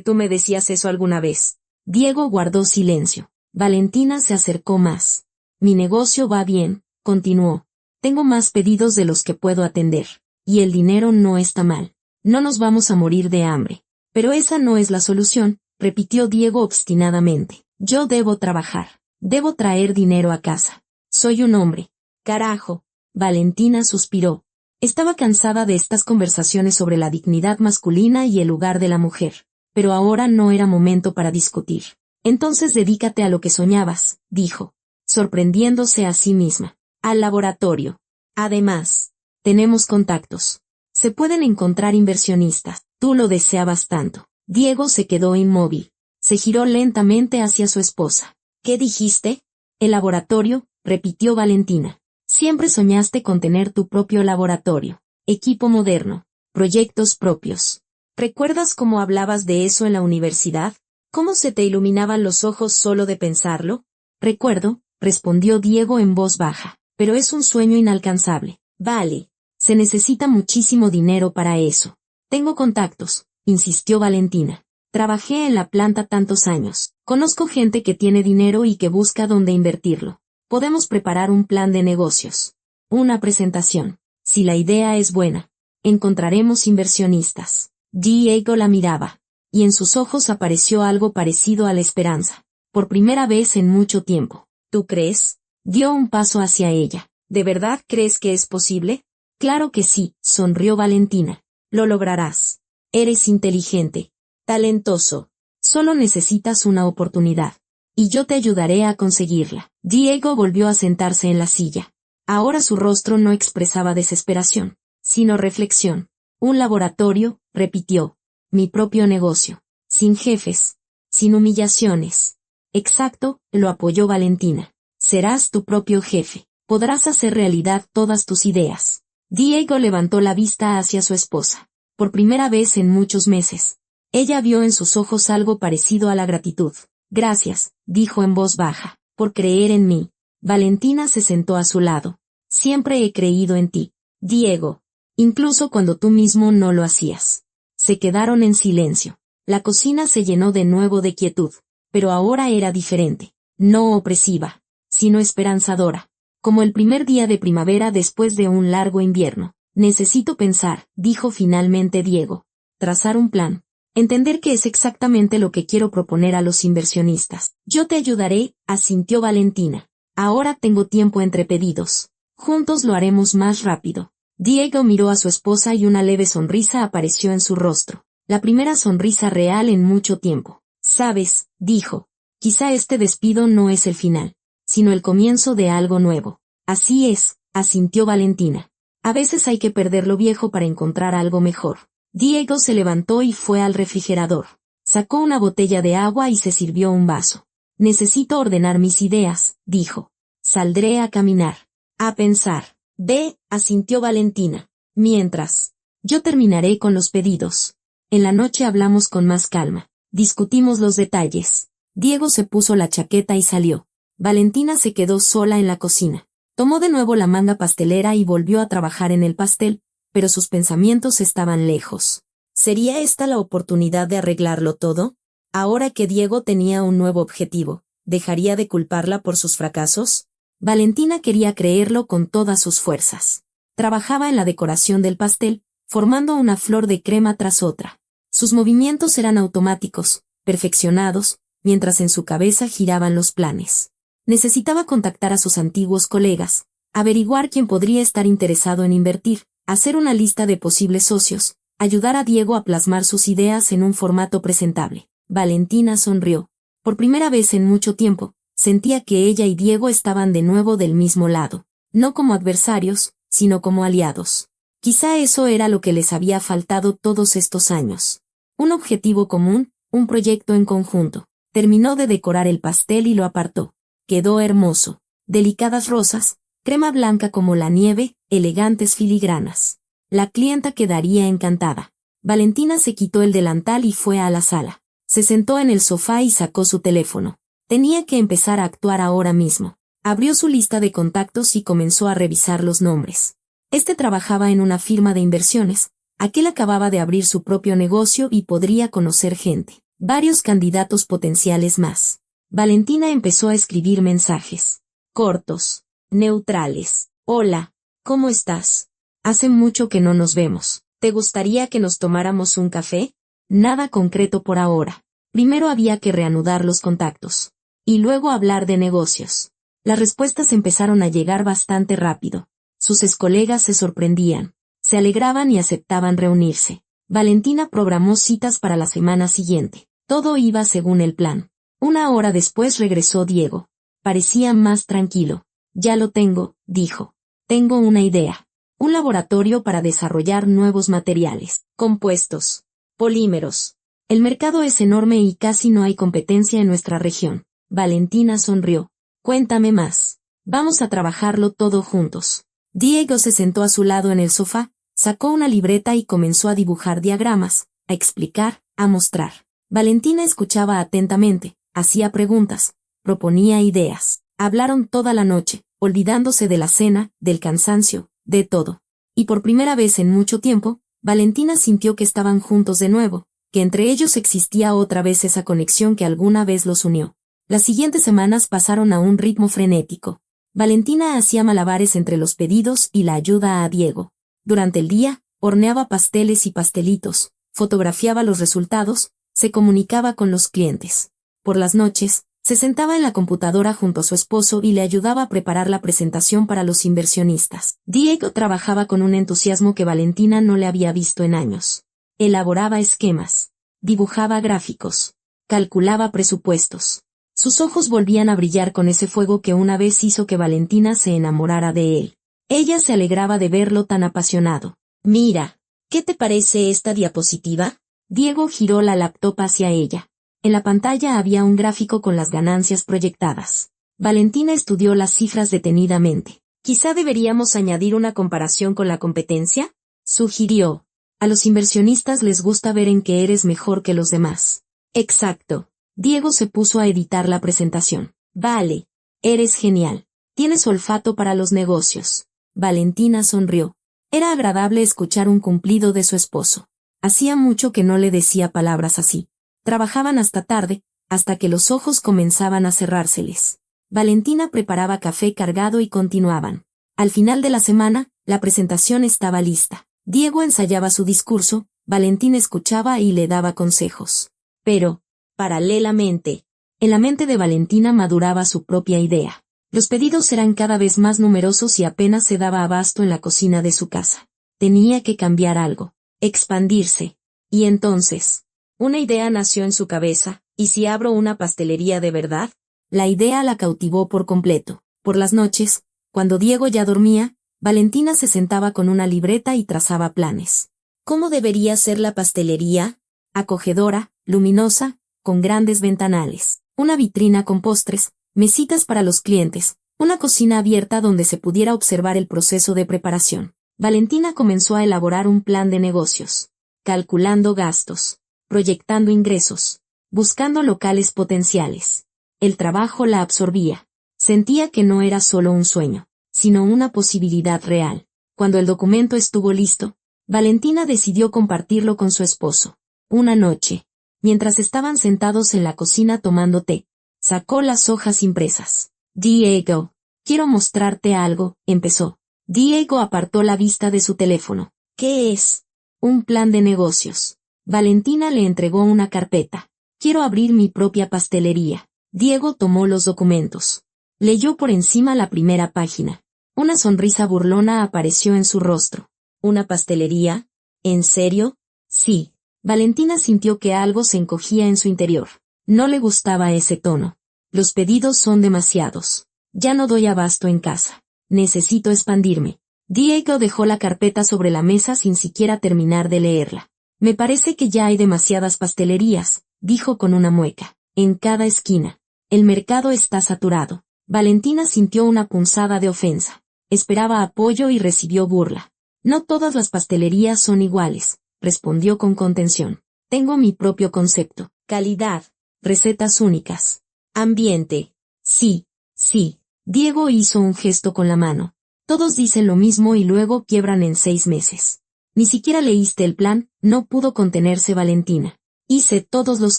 tú me decías eso alguna vez? Diego guardó silencio. Valentina se acercó más. Mi negocio va bien, continuó. Tengo más pedidos de los que puedo atender. Y el dinero no está mal. No nos vamos a morir de hambre. Pero esa no es la solución, repitió Diego obstinadamente. Yo debo trabajar. Debo traer dinero a casa. Soy un hombre. Carajo. Valentina suspiró. Estaba cansada de estas conversaciones sobre la dignidad masculina y el lugar de la mujer. Pero ahora no era momento para discutir. Entonces dedícate a lo que soñabas, dijo, sorprendiéndose a sí misma. Al laboratorio. Además, tenemos contactos. Se pueden encontrar inversionistas. Tú lo deseabas tanto. Diego se quedó inmóvil. Se giró lentamente hacia su esposa. ¿Qué dijiste? El laboratorio, repitió Valentina. Siempre soñaste con tener tu propio laboratorio, equipo moderno, proyectos propios. ¿Recuerdas cómo hablabas de eso en la universidad? ¿Cómo se te iluminaban los ojos solo de pensarlo? Recuerdo, respondió Diego en voz baja, pero es un sueño inalcanzable. Vale, se necesita muchísimo dinero para eso. Tengo contactos, insistió Valentina. Trabajé en la planta tantos años. Conozco gente que tiene dinero y que busca dónde invertirlo. Podemos preparar un plan de negocios. Una presentación. Si la idea es buena, encontraremos inversionistas. Diego la miraba, y en sus ojos apareció algo parecido a la esperanza. Por primera vez en mucho tiempo. ¿Tú crees? Dio un paso hacia ella. ¿De verdad crees que es posible? Claro que sí, sonrió Valentina. Lo lograrás. Eres inteligente, talentoso. Solo necesitas una oportunidad. Y yo te ayudaré a conseguirla. Diego volvió a sentarse en la silla. Ahora su rostro no expresaba desesperación, sino reflexión. Un laboratorio, repitió. Mi propio negocio. Sin jefes. Sin humillaciones. Exacto, lo apoyó Valentina. Serás tu propio jefe. Podrás hacer realidad todas tus ideas. Diego levantó la vista hacia su esposa. Por primera vez en muchos meses. Ella vio en sus ojos algo parecido a la gratitud. Gracias, dijo en voz baja, por creer en mí. Valentina se sentó a su lado. Siempre he creído en ti, Diego. Incluso cuando tú mismo no lo hacías. Se quedaron en silencio. La cocina se llenó de nuevo de quietud. Pero ahora era diferente. No opresiva, sino esperanzadora. Como el primer día de primavera después de un largo invierno. Necesito pensar, dijo finalmente Diego. Trazar un plan. Entender qué es exactamente lo que quiero proponer a los inversionistas. Yo te ayudaré, asintió Valentina. Ahora tengo tiempo entre pedidos. Juntos lo haremos más rápido. Diego miró a su esposa y una leve sonrisa apareció en su rostro. La primera sonrisa real en mucho tiempo. Sabes, dijo, quizá este despido no es el final, sino el comienzo de algo nuevo. Así es, asintió Valentina. A veces hay que perder lo viejo para encontrar algo mejor. Diego se levantó y fue al refrigerador. Sacó una botella de agua y se sirvió un vaso. Necesito ordenar mis ideas, dijo. Saldré a caminar. A pensar. Ve, asintió Valentina. Mientras, yo terminaré con los pedidos. En la noche hablamos con más calma. Discutimos los detalles. Diego se puso la chaqueta y salió. Valentina se quedó sola en la cocina. Tomó de nuevo la manga pastelera y volvió a trabajar en el pastel, pero sus pensamientos estaban lejos. ¿Sería esta la oportunidad de arreglarlo todo? Ahora que Diego tenía un nuevo objetivo, ¿dejaría de culparla por sus fracasos? Valentina quería creerlo con todas sus fuerzas. Trabajaba en la decoración del pastel, formando una flor de crema tras otra. Sus movimientos eran automáticos, perfeccionados, mientras en su cabeza giraban los planes. Necesitaba contactar a sus antiguos colegas, averiguar quién podría estar interesado en invertir, hacer una lista de posibles socios, ayudar a Diego a plasmar sus ideas en un formato presentable. Valentina sonrió. Por primera vez en mucho tiempo, sentía que ella y Diego estaban de nuevo del mismo lado, no como adversarios, sino como aliados. Quizá eso era lo que les había faltado todos estos años. Un objetivo común, un proyecto en conjunto. Terminó de decorar el pastel y lo apartó. Quedó hermoso. Delicadas rosas, crema blanca como la nieve, elegantes filigranas. La clienta quedaría encantada. Valentina se quitó el delantal y fue a la sala. Se sentó en el sofá y sacó su teléfono. Tenía que empezar a actuar ahora mismo. Abrió su lista de contactos y comenzó a revisar los nombres. Este trabajaba en una firma de inversiones, aquel acababa de abrir su propio negocio y podría conocer gente. Varios candidatos potenciales más. Valentina empezó a escribir mensajes. Cortos. Neutrales. Hola. ¿Cómo estás? Hace mucho que no nos vemos. ¿Te gustaría que nos tomáramos un café? Nada concreto por ahora. Primero había que reanudar los contactos. Y luego hablar de negocios. Las respuestas empezaron a llegar bastante rápido. Sus excolegas se sorprendían. Se alegraban y aceptaban reunirse. Valentina programó citas para la semana siguiente. Todo iba según el plan. Una hora después regresó Diego. Parecía más tranquilo. Ya lo tengo, dijo. Tengo una idea. Un laboratorio para desarrollar nuevos materiales, compuestos, polímeros. El mercado es enorme y casi no hay competencia en nuestra región. Valentina sonrió. Cuéntame más. Vamos a trabajarlo todo juntos. Diego se sentó a su lado en el sofá, sacó una libreta y comenzó a dibujar diagramas, a explicar, a mostrar. Valentina escuchaba atentamente, hacía preguntas, proponía ideas. Hablaron toda la noche, olvidándose de la cena, del cansancio, de todo. Y por primera vez en mucho tiempo, Valentina sintió que estaban juntos de nuevo, que entre ellos existía otra vez esa conexión que alguna vez los unió. Las siguientes semanas pasaron a un ritmo frenético. Valentina hacía malabares entre los pedidos y la ayuda a Diego. Durante el día, horneaba pasteles y pastelitos, fotografiaba los resultados, se comunicaba con los clientes. Por las noches, se sentaba en la computadora junto a su esposo y le ayudaba a preparar la presentación para los inversionistas. Diego trabajaba con un entusiasmo que Valentina no le había visto en años. Elaboraba esquemas, dibujaba gráficos, calculaba presupuestos. Sus ojos volvían a brillar con ese fuego que una vez hizo que Valentina se enamorara de él. Ella se alegraba de verlo tan apasionado. Mira, ¿qué te parece esta diapositiva? Diego giró la laptop hacia ella. En la pantalla había un gráfico con las ganancias proyectadas. Valentina estudió las cifras detenidamente. ¿Quizá deberíamos añadir una comparación con la competencia? Sugirió. A los inversionistas les gusta ver en qué eres mejor que los demás. Exacto. Diego se puso a editar la presentación. Vale. Eres genial. Tienes olfato para los negocios. Valentina sonrió. Era agradable escuchar un cumplido de su esposo. Hacía mucho que no le decía palabras así. Trabajaban hasta tarde, hasta que los ojos comenzaban a cerrárseles. Valentina preparaba café cargado y continuaban. Al final de la semana, la presentación estaba lista. Diego ensayaba su discurso, Valentina escuchaba y le daba consejos. Pero, paralelamente, en la mente de Valentina maduraba su propia idea. Los pedidos eran cada vez más numerosos y apenas se daba abasto en la cocina de su casa. Tenía que cambiar algo, expandirse. Y entonces, una idea nació en su cabeza, ¿y si abro una pastelería de verdad? La idea la cautivó por completo. Por las noches, cuando Diego ya dormía, Valentina se sentaba con una libreta y trazaba planes. ¿Cómo debería ser la pastelería? Acogedora, luminosa, con grandes ventanales, una vitrina con postres, mesitas para los clientes, una cocina abierta donde se pudiera observar el proceso de preparación. Valentina comenzó a elaborar un plan de negocios, calculando gastos, proyectando ingresos, buscando locales potenciales. El trabajo la absorbía. Sentía que no era solo un sueño, sino una posibilidad real. Cuando el documento estuvo listo, Valentina decidió compartirlo con su esposo. Una noche, mientras estaban sentados en la cocina tomando té, sacó las hojas impresas. Diego, quiero mostrarte algo, empezó. Diego apartó la vista de su teléfono. ¿Qué es? Un plan de negocios. Valentina le entregó una carpeta. Quiero abrir mi propia pastelería. Diego tomó los documentos. Leyó por encima la primera página. Una sonrisa burlona apareció en su rostro. ¿Una pastelería? ¿En serio? Sí. Valentina sintió que algo se encogía en su interior. No le gustaba ese tono. Los pedidos son demasiados. Ya no doy abasto en casa. Necesito expandirme. Diego dejó la carpeta sobre la mesa sin siquiera terminar de leerla. Me parece que ya hay demasiadas pastelerías, dijo con una mueca. En cada esquina. El mercado está saturado. Valentina sintió una punzada de ofensa. Esperaba apoyo y recibió burla. No todas las pastelerías son iguales, respondió con contención. Tengo mi propio concepto. Calidad. Recetas únicas. Ambiente. Sí, sí. Diego hizo un gesto con la mano. Todos dicen lo mismo y luego quiebran en 6 meses. Ni siquiera leíste el plan, no pudo contenerse Valentina. Hice todos los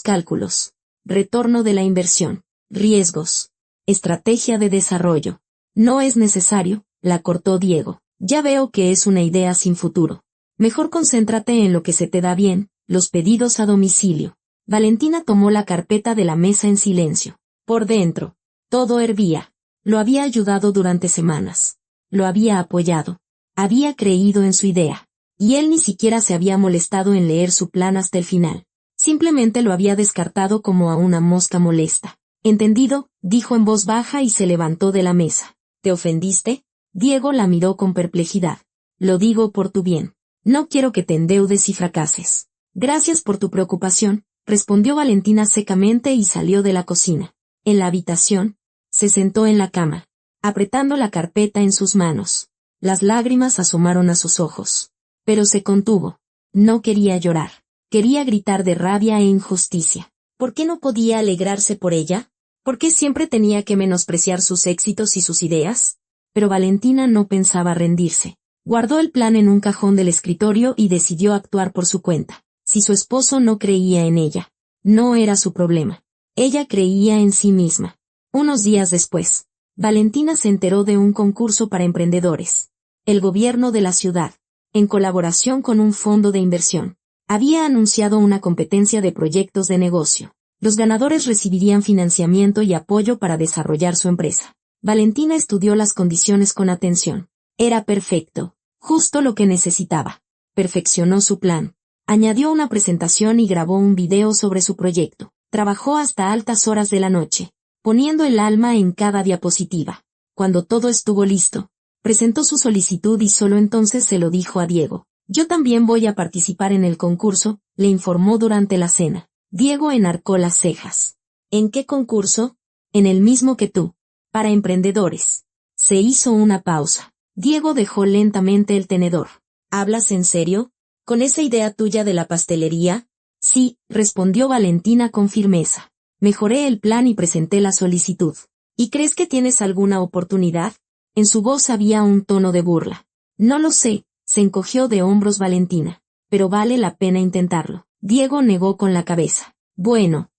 cálculos. Retorno de la inversión. Riesgos. Estrategia de desarrollo. No es necesario, la cortó Diego. Ya veo que es una idea sin futuro. Mejor concéntrate en lo que se te da bien, los pedidos a domicilio. Valentina tomó la carpeta de la mesa en silencio. Por dentro, todo hervía. Lo había ayudado durante semanas. Lo había apoyado. Había creído en su idea. Y él ni siquiera se había molestado en leer su plan hasta el final. Simplemente lo había descartado como a una mosca molesta. Entendido, dijo en voz baja y se levantó de la mesa. ¿Te ofendiste? Diego la miró con perplejidad. Lo digo por tu bien. No quiero que te endeudes y fracases. Gracias por tu preocupación, respondió Valentina secamente y salió de la cocina. En la habitación, se sentó en la cama, apretando la carpeta en sus manos. Las lágrimas asomaron a sus ojos. Pero se contuvo. No quería llorar. Quería gritar de rabia e injusticia. ¿Por qué no podía alegrarse por ella? ¿Por qué siempre tenía que menospreciar sus éxitos y sus ideas? Pero Valentina no pensaba rendirse. Guardó el plan en un cajón del escritorio y decidió actuar por su cuenta. Si su esposo no creía en ella, no era su problema. Ella creía en sí misma. Unos días después, Valentina se enteró de un concurso para emprendedores. El gobierno de la ciudad, en colaboración con un fondo de inversión, había anunciado una competencia de proyectos de negocio. Los ganadores recibirían financiamiento y apoyo para desarrollar su empresa. Valentina estudió las condiciones con atención. Era perfecto, justo lo que necesitaba. Perfeccionó su plan. Añadió una presentación y grabó un video sobre su proyecto. Trabajó hasta altas horas de la noche, poniendo el alma en cada diapositiva. Cuando todo estuvo listo, presentó su solicitud y solo entonces se lo dijo a Diego. Yo también voy a participar en el concurso, le informó durante la cena. Diego enarcó las cejas. ¿En qué concurso? En el mismo que tú. Para emprendedores. Se hizo una pausa. Diego dejó lentamente el tenedor. ¿Hablas en serio? ¿Con esa idea tuya de la pastelería? Sí, respondió Valentina con firmeza. Mejoré el plan y presenté la solicitud. ¿Y crees que tienes alguna oportunidad? En su voz había un tono de burla. No lo sé, se encogió de hombros Valentina. Pero vale la pena intentarlo. Diego negó con la cabeza. Bueno,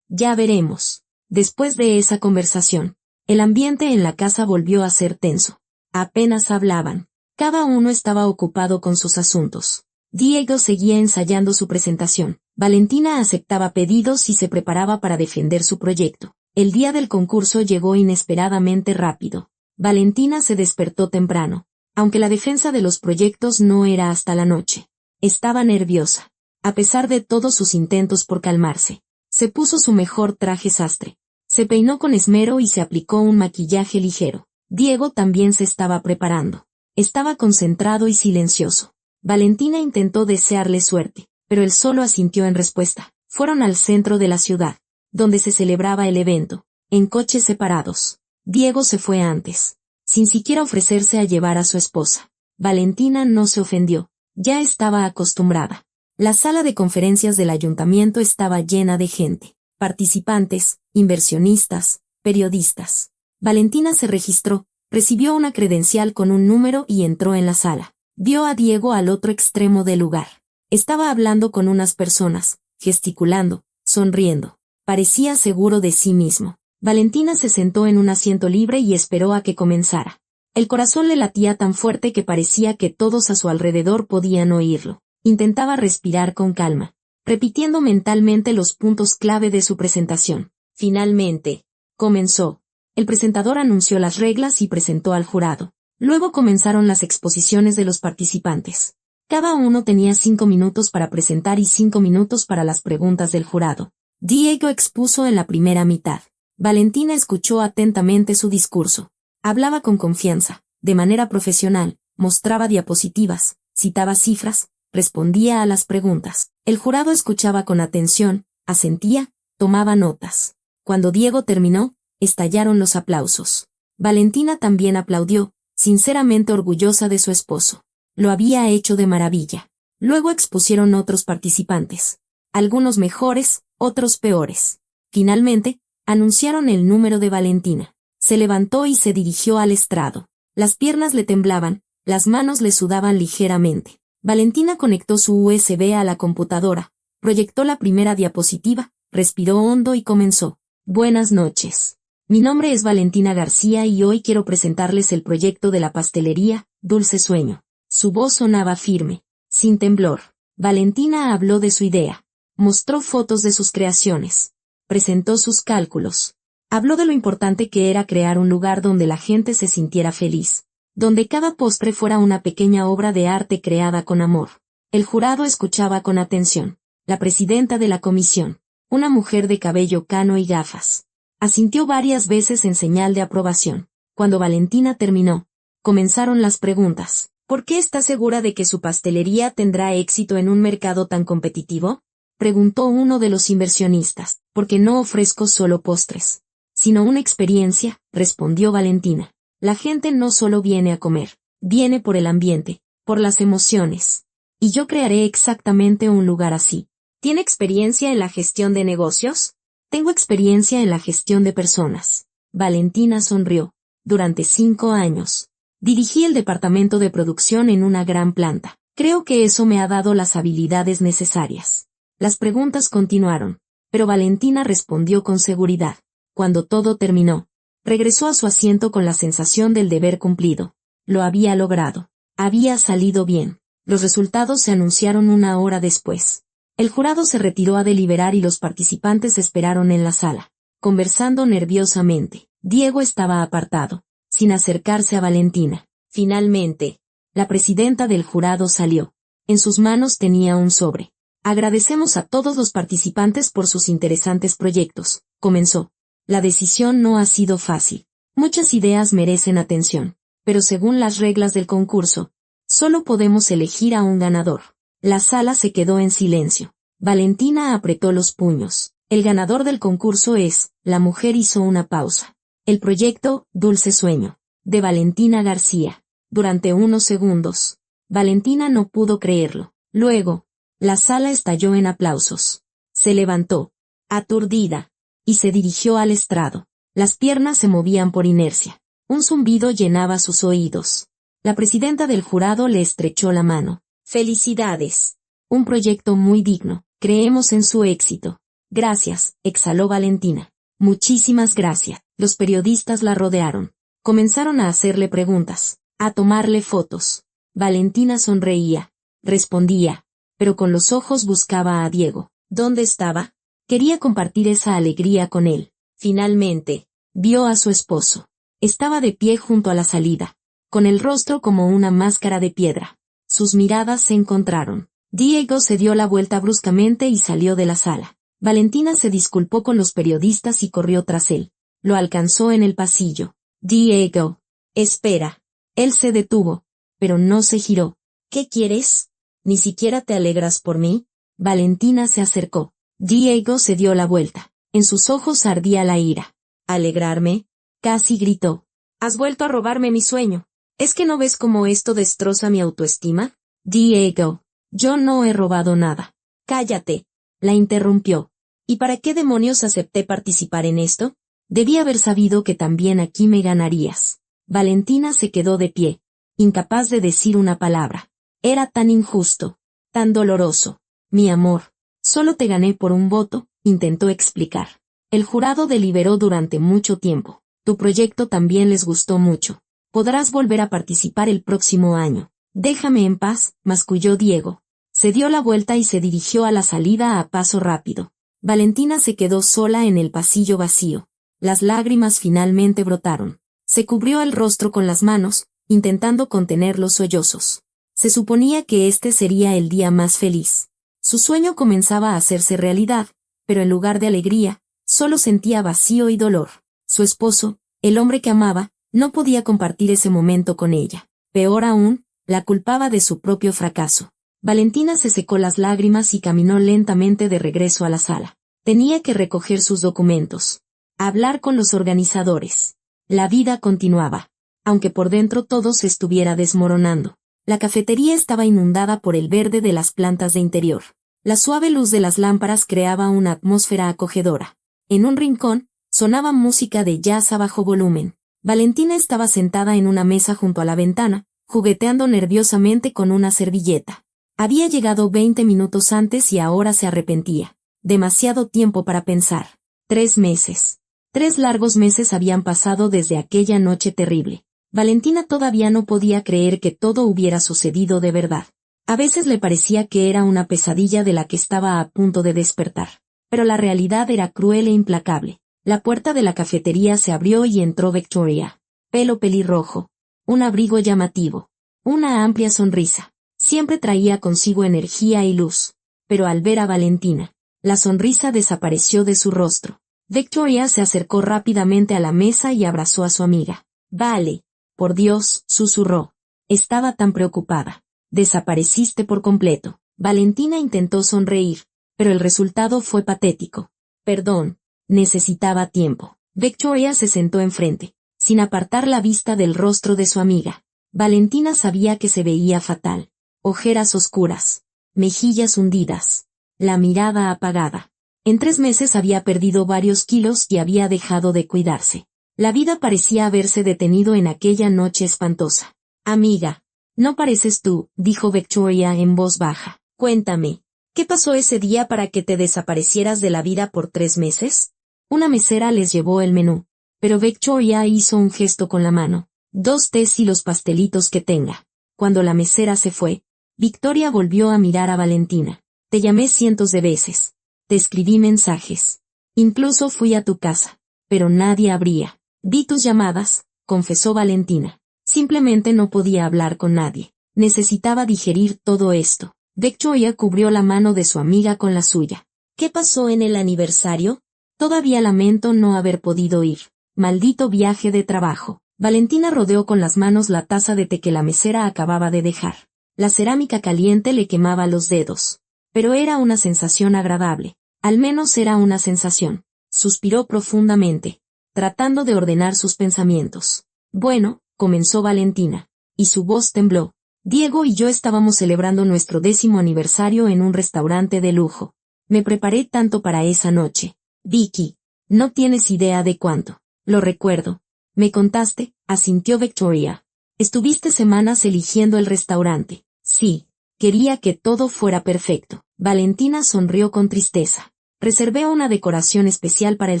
ya veremos. Después de esa conversación, el ambiente en la casa volvió a ser tenso. Apenas hablaban. Cada uno estaba ocupado con sus asuntos. Diego seguía ensayando su presentación. Valentina aceptaba pedidos y se preparaba para defender su proyecto. El día del concurso llegó inesperadamente rápido. Valentina se despertó temprano, aunque la defensa de los proyectos no era hasta la noche. Estaba nerviosa. A pesar de todos sus intentos por calmarse, se puso su mejor traje sastre. Se peinó con esmero y se aplicó un maquillaje ligero. Diego también se estaba preparando. Estaba concentrado y silencioso. Valentina intentó desearle suerte, pero él solo asintió en respuesta. Fueron al centro de la ciudad, donde se celebraba el evento, en coches separados. Diego se fue antes, sin siquiera ofrecerse a llevar a su esposa. Valentina no se ofendió, ya estaba acostumbrada. La sala de conferencias del ayuntamiento estaba llena de gente, participantes, inversionistas, periodistas. Valentina se registró, recibió una credencial con un número y entró en la sala. Vio a Diego al otro extremo del lugar. Estaba hablando con unas personas, gesticulando, sonriendo. Parecía seguro de sí mismo. Valentina se sentó en un asiento libre y esperó a que comenzara. El corazón le latía tan fuerte que parecía que todos a su alrededor podían oírlo. Intentaba respirar con calma, repitiendo mentalmente los puntos clave de su presentación. Finalmente, comenzó. El presentador anunció las reglas y presentó al jurado. Luego comenzaron las exposiciones de los participantes. Cada uno tenía 5 minutos para presentar y 5 minutos para las preguntas del jurado. Diego expuso en la primera mitad. Valentina escuchó atentamente su discurso. Hablaba con confianza, de manera profesional, mostraba diapositivas, citaba cifras, respondía a las preguntas. El jurado escuchaba con atención, asentía, tomaba notas. Cuando Diego terminó, estallaron los aplausos. Valentina también aplaudió, sinceramente orgullosa de su esposo. Lo había hecho de maravilla. Luego expusieron otros participantes. Algunos mejores, otros peores. Finalmente, anunciaron el número de Valentina. Se levantó y se dirigió al estrado. Las piernas le temblaban, las manos le sudaban ligeramente. Valentina conectó su USB a la computadora, proyectó la primera diapositiva, respiró hondo y comenzó. Buenas noches. Mi nombre es Valentina García y hoy quiero presentarles el proyecto de la pastelería, Dulce Sueño. Su voz sonaba firme, sin temblor. Valentina habló de su idea. Mostró fotos de sus creaciones. Presentó sus cálculos. Habló de lo importante que era crear un lugar donde la gente se sintiera feliz, donde cada postre fuera una pequeña obra de arte creada con amor. El jurado escuchaba con atención. La presidenta de la comisión, una mujer de cabello cano y gafas, asintió varias veces en señal de aprobación. Cuando Valentina terminó, comenzaron las preguntas. ¿Por qué está segura de que su pastelería tendrá éxito en un mercado tan competitivo? Preguntó uno de los inversionistas. Porque no ofrezco solo postres, sino una experiencia, respondió Valentina. La gente no solo viene a comer, viene por el ambiente, por las emociones. Y yo crearé exactamente un lugar así. ¿Tiene experiencia en la gestión de negocios? Tengo experiencia en la gestión de personas. Valentina sonrió. Durante 5 años. Dirigí el departamento de producción en una gran planta. Creo que eso me ha dado las habilidades necesarias. Las preguntas continuaron, pero Valentina respondió con seguridad. Cuando todo terminó, regresó a su asiento con la sensación del deber cumplido. Lo había logrado. Había salido bien. Los resultados se anunciaron 1 hora después. El jurado se retiró a deliberar y los participantes esperaron en la sala, conversando nerviosamente. Diego estaba apartado, sin acercarse a Valentina. Finalmente, la presidenta del jurado salió. En sus manos tenía un sobre. Agradecemos a todos los participantes por sus interesantes proyectos, comenzó. La decisión no ha sido fácil. Muchas ideas merecen atención, pero según las reglas del concurso, solo podemos elegir a un ganador. La sala se quedó en silencio. Valentina apretó los puños. El ganador del concurso es, la mujer hizo una pausa. El proyecto, Dulce Sueño, de Valentina García. Durante unos segundos, Valentina no pudo creerlo. Luego, la sala estalló en aplausos. Se levantó, aturdida, y se dirigió al estrado. Las piernas se movían por inercia. Un zumbido llenaba sus oídos. La presidenta del jurado le estrechó la mano. ¡Felicidades! Un proyecto muy digno. Creemos en su éxito. Gracias, exhaló Valentina. Muchísimas gracias. Los periodistas la rodearon. Comenzaron a hacerle preguntas, a tomarle fotos. Valentina sonreía, respondía, pero con los ojos buscaba a Diego. ¿Dónde estaba? Quería compartir esa alegría con él. Finalmente, vio a su esposo. Estaba de pie junto a la salida, con el rostro como una máscara de piedra. Sus miradas se encontraron. Diego se dio la vuelta bruscamente y salió de la sala. Valentina se disculpó con los periodistas y corrió tras él. Lo alcanzó en el pasillo. Diego. Espera. Él se detuvo, pero no se giró. ¿Qué quieres? ¿Ni siquiera te alegras por mí? Valentina se acercó. Diego se dio la vuelta. En sus ojos ardía la ira. ¿Alegrarme? Casi gritó. Has vuelto a robarme mi sueño. ¿Es que no ves cómo esto destroza mi autoestima? Diego. Yo no he robado nada. Cállate. La interrumpió. ¿Y para qué demonios acepté participar en esto? Debí haber sabido que también aquí me ganarías. Valentina se quedó de pie, incapaz de decir una palabra. Era tan injusto, tan doloroso. Mi amor, solo te gané por un voto, intentó explicar. El jurado deliberó durante mucho tiempo. Tu proyecto también les gustó mucho. Podrás volver a participar el próximo año. Déjame en paz, masculló Diego. Se dio la vuelta y se dirigió a la salida a paso rápido. Valentina se quedó sola en el pasillo vacío. Las lágrimas finalmente brotaron. Se cubrió el rostro con las manos, intentando contener los sollozos. Se suponía que este sería el día más feliz. Su sueño comenzaba a hacerse realidad, pero en lugar de alegría, solo sentía vacío y dolor. Su esposo, el hombre que amaba, no podía compartir ese momento con ella. Peor aún, la culpaba de su propio fracaso. Valentina se secó las lágrimas y caminó lentamente de regreso a la sala. Tenía que recoger sus documentos. Hablar con los organizadores. La vida continuaba, aunque por dentro todo se estuviera desmoronando. La cafetería estaba inundada por el verde de las plantas de interior. La suave luz de las lámparas creaba una atmósfera acogedora. En un rincón, Sonaba música de jazz a bajo volumen. Valentina estaba sentada en una mesa junto a la ventana, jugueteando nerviosamente con una servilleta. Había llegado 20 minutos antes y ahora se arrepentía. Demasiado tiempo para pensar. 3 meses. 3 largos meses habían pasado desde aquella noche terrible. Valentina todavía no podía creer que todo hubiera sucedido de verdad. A veces le parecía que era una pesadilla de la que estaba a punto de despertar. Pero la realidad era cruel e implacable. La puerta de la cafetería se abrió y entró Victoria. Pelo pelirrojo. Un abrigo llamativo. Una amplia sonrisa. Siempre traía consigo energía y luz. Pero al ver a Valentina, la sonrisa desapareció de su rostro. Victoria se acercó rápidamente a la mesa y abrazó a su amiga. Vale. Por Dios, susurró. Estaba tan preocupada. Desapareciste por completo. Valentina intentó sonreír, pero el resultado fue patético. Perdón. Necesitaba tiempo. Victoria se sentó enfrente, sin apartar la vista del rostro de su amiga. Valentina sabía que se veía fatal. Ojeras oscuras. Mejillas hundidas. La mirada apagada. En 3 meses había perdido varios kilos y había dejado de cuidarse. La vida parecía haberse detenido en aquella noche espantosa. Amiga, no pareces tú, dijo Victoria en voz baja. Cuéntame, ¿qué pasó ese día para que te desaparecieras de la vida por 3 meses? Una mesera les llevó el menú, pero Victoria hizo un gesto con la mano. 2 tés y los pastelitos que tenga. Cuando la mesera se fue, Victoria volvió a mirar a Valentina. Te llamé cientos de veces. Te escribí mensajes. Incluso fui a tu casa. Pero nadie abría. Vi tus llamadas, confesó Valentina. Simplemente no podía hablar con nadie. Necesitaba digerir todo esto. Victoria cubrió la mano de su amiga con la suya. ¿Qué pasó en el aniversario? Todavía lamento no haber podido ir. Maldito viaje de trabajo. Valentina rodeó con las manos la taza de té que la mesera acababa de dejar. La cerámica caliente le quemaba los dedos. Pero era una sensación agradable. Al menos era una sensación. Suspiró profundamente, tratando de ordenar sus pensamientos. Bueno, comenzó Valentina, y su voz tembló. Diego y yo estábamos celebrando nuestro 10º aniversario en un restaurante de lujo. Me preparé tanto para esa noche. Vicky, no tienes idea de cuánto. Lo recuerdo. Me contaste, asintió Victoria. Estuviste semanas eligiendo el restaurante. Sí, quería que todo fuera perfecto. Valentina sonrió con tristeza. Reservé una decoración especial para el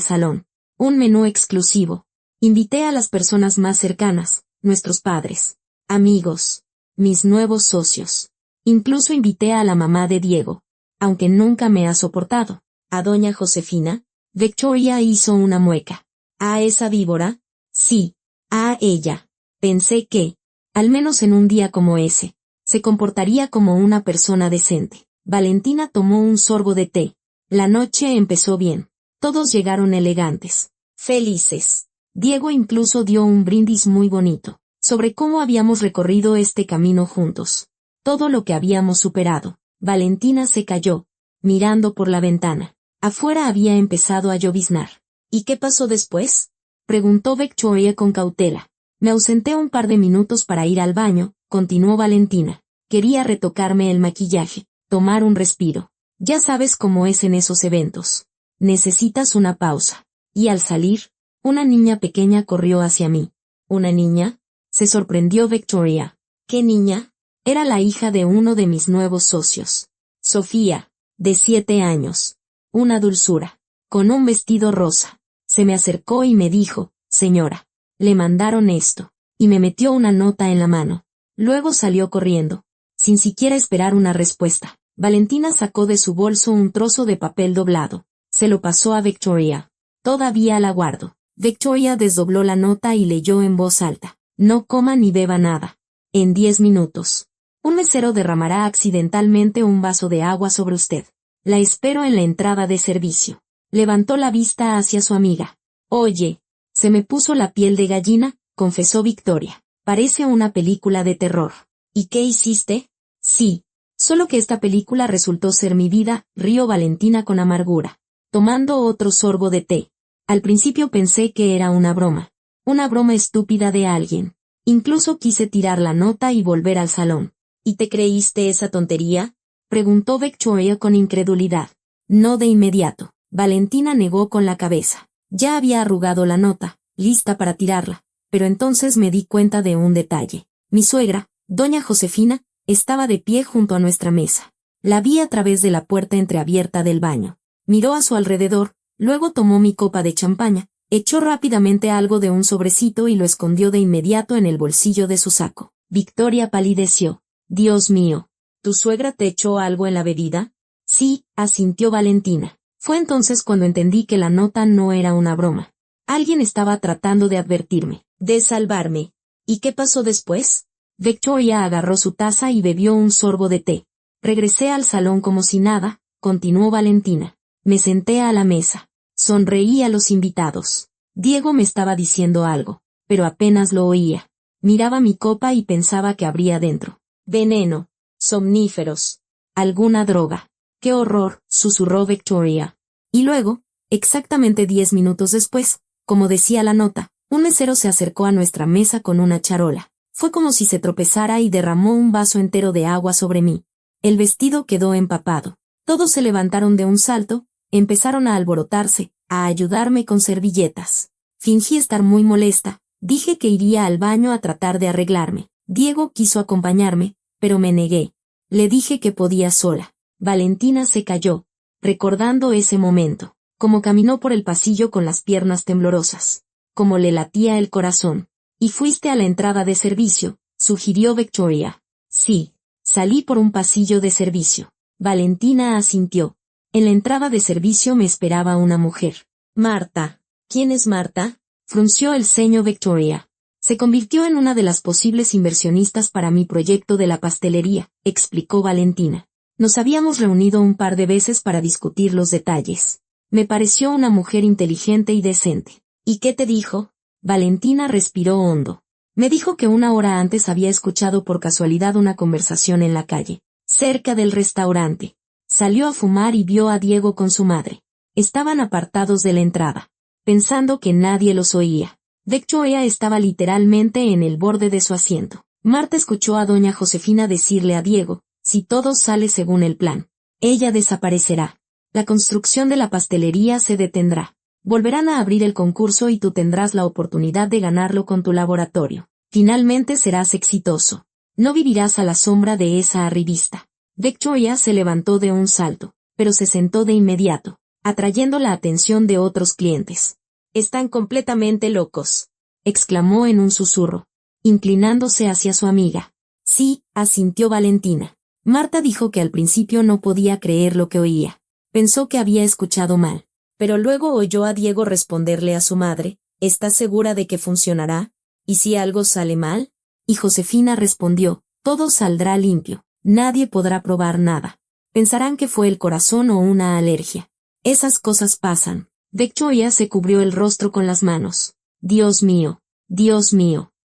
salón. Un menú exclusivo. Invité a las personas más cercanas, nuestros padres, amigos, mis nuevos socios. Incluso invité a la mamá de Diego, aunque nunca me ha soportado. ¿A doña Josefina? Victoria hizo una mueca. ¿A esa víbora? Sí, a ella. Pensé que, al menos en un día como ese, se comportaría como una persona decente. Valentina tomó un sorbo de té. La noche empezó bien. Todos llegaron elegantes, felices. Diego incluso dio un brindis muy bonito, sobre cómo habíamos recorrido este camino juntos. Todo lo que habíamos superado. Valentina se calló, mirando por la ventana. Afuera había empezado a lloviznar. ¿Y qué pasó después? Preguntó Victoria con cautela. Me ausenté un par de minutos para ir al baño, continuó Valentina. Quería retocarme el maquillaje, tomar un respiro. Ya sabes cómo es en esos eventos. Necesitas una pausa. Y al salir, una niña pequeña corrió hacia mí. ¿Una niña? Se sorprendió Victoria. ¿Qué niña? Era la hija de uno de mis nuevos socios. Sofía, de 7 años. Una dulzura. Con un vestido rosa. Se me acercó y me dijo, señora, le mandaron esto. Y me metió una nota en la mano. Luego salió corriendo, sin siquiera esperar una respuesta. Valentina sacó de su bolso un trozo de papel doblado. Se lo pasó a Victoria. Todavía la guardo. Victoria desdobló la nota y leyó en voz alta. No coma ni beba nada. En 10 minutos. Un mesero derramará accidentalmente un vaso de agua sobre usted. La espero en la entrada de servicio. Levantó la vista hacia su amiga. Oye, se me puso la piel de gallina, confesó Victoria. Parece una película de terror. ¿Y qué hiciste? Sí. Solo que esta película resultó ser mi vida, rió Valentina con amargura, tomando otro sorbo de té. Al principio pensé que era una broma estúpida de alguien. Incluso quise tirar la nota y volver al salón. ¿Y te creíste esa tontería? Preguntó Victoria con incredulidad. No de inmediato. Valentina negó con la cabeza. Ya había arrugado la nota, lista para tirarla, pero entonces me di cuenta de un detalle. Mi suegra, doña Josefina, estaba de pie junto a nuestra mesa. La vi a través de la puerta entreabierta del baño. Miró a su alrededor, luego tomó mi copa de champaña, echó rápidamente algo de un sobrecito y lo escondió de inmediato en el bolsillo de su saco. Victoria palideció. Dios mío, ¿tu suegra te echó algo en la bebida? Sí, asintió Valentina. Fue entonces cuando entendí que la nota no era una broma. Alguien estaba tratando de advertirme, de salvarme. ¿Y qué pasó después? Victoria agarró su taza y bebió un sorbo de té. Regresé al salón como si nada, continuó Valentina. Me senté a la mesa. Sonreí a los invitados. Diego me estaba diciendo algo, pero apenas lo oía. Miraba mi copa y pensaba que habría dentro. Veneno. Somníferos. Alguna droga. ¡Qué horror!, susurró Victoria. Y luego, exactamente 10 minutos después, como decía la nota, un mesero se acercó a nuestra mesa con una charola. Fue como si se tropezara y derramó un vaso entero de agua sobre mí. El vestido quedó empapado. Todos se levantaron de un salto, empezaron a alborotarse, a ayudarme con servilletas. Fingí estar muy molesta, dije que iría al baño a tratar de arreglarme. Diego quiso acompañarme, pero me negué. Le dije que podía sola. Valentina se calló, recordando ese momento, como caminó por el pasillo con las piernas temblorosas, como le latía el corazón. Y fuiste a la entrada de servicio, sugirió Victoria. Sí, salí por un pasillo de servicio. Valentina asintió. En la entrada de servicio me esperaba una mujer. Marta. ¿Quién es Marta? Frunció el ceño Victoria. Se convirtió en una de las posibles inversionistas para mi proyecto de la pastelería, explicó Valentina. Nos habíamos reunido un par de veces para discutir los detalles. Me pareció una mujer inteligente y decente. ¿Y qué te dijo? Valentina respiró hondo. Me dijo que una hora antes había escuchado por casualidad una conversación en la calle, cerca del restaurante. Salió a fumar y vio a Diego con su madre. Estaban apartados de la entrada, pensando que nadie los oía. Victoria estaba literalmente en el borde de su asiento. Marta escuchó a doña Josefina decirle a Diego, si todo sale según el plan, ella desaparecerá. La construcción de la pastelería se detendrá. Volverán a abrir el concurso y tú tendrás la oportunidad de ganarlo con tu laboratorio. Finalmente serás exitoso. No vivirás a la sombra de esa arribista. Victoria se levantó de un salto, pero se sentó de inmediato, atrayendo la atención de otros clientes. Están completamente locos, exclamó en un susurro, inclinándose hacia su amiga. Sí, asintió Valentina. Marta dijo que al principio no podía creer lo que oía. Pensó que había escuchado mal. Pero luego oyó a Diego responderle a su madre, ¿estás segura de que funcionará? ¿Y si algo sale mal? Y Josefina respondió, todo saldrá limpio, nadie podrá probar nada. Pensarán que fue el corazón o una alergia. Esas cosas pasan. Victoria se cubrió el rostro con las manos. Dios mío,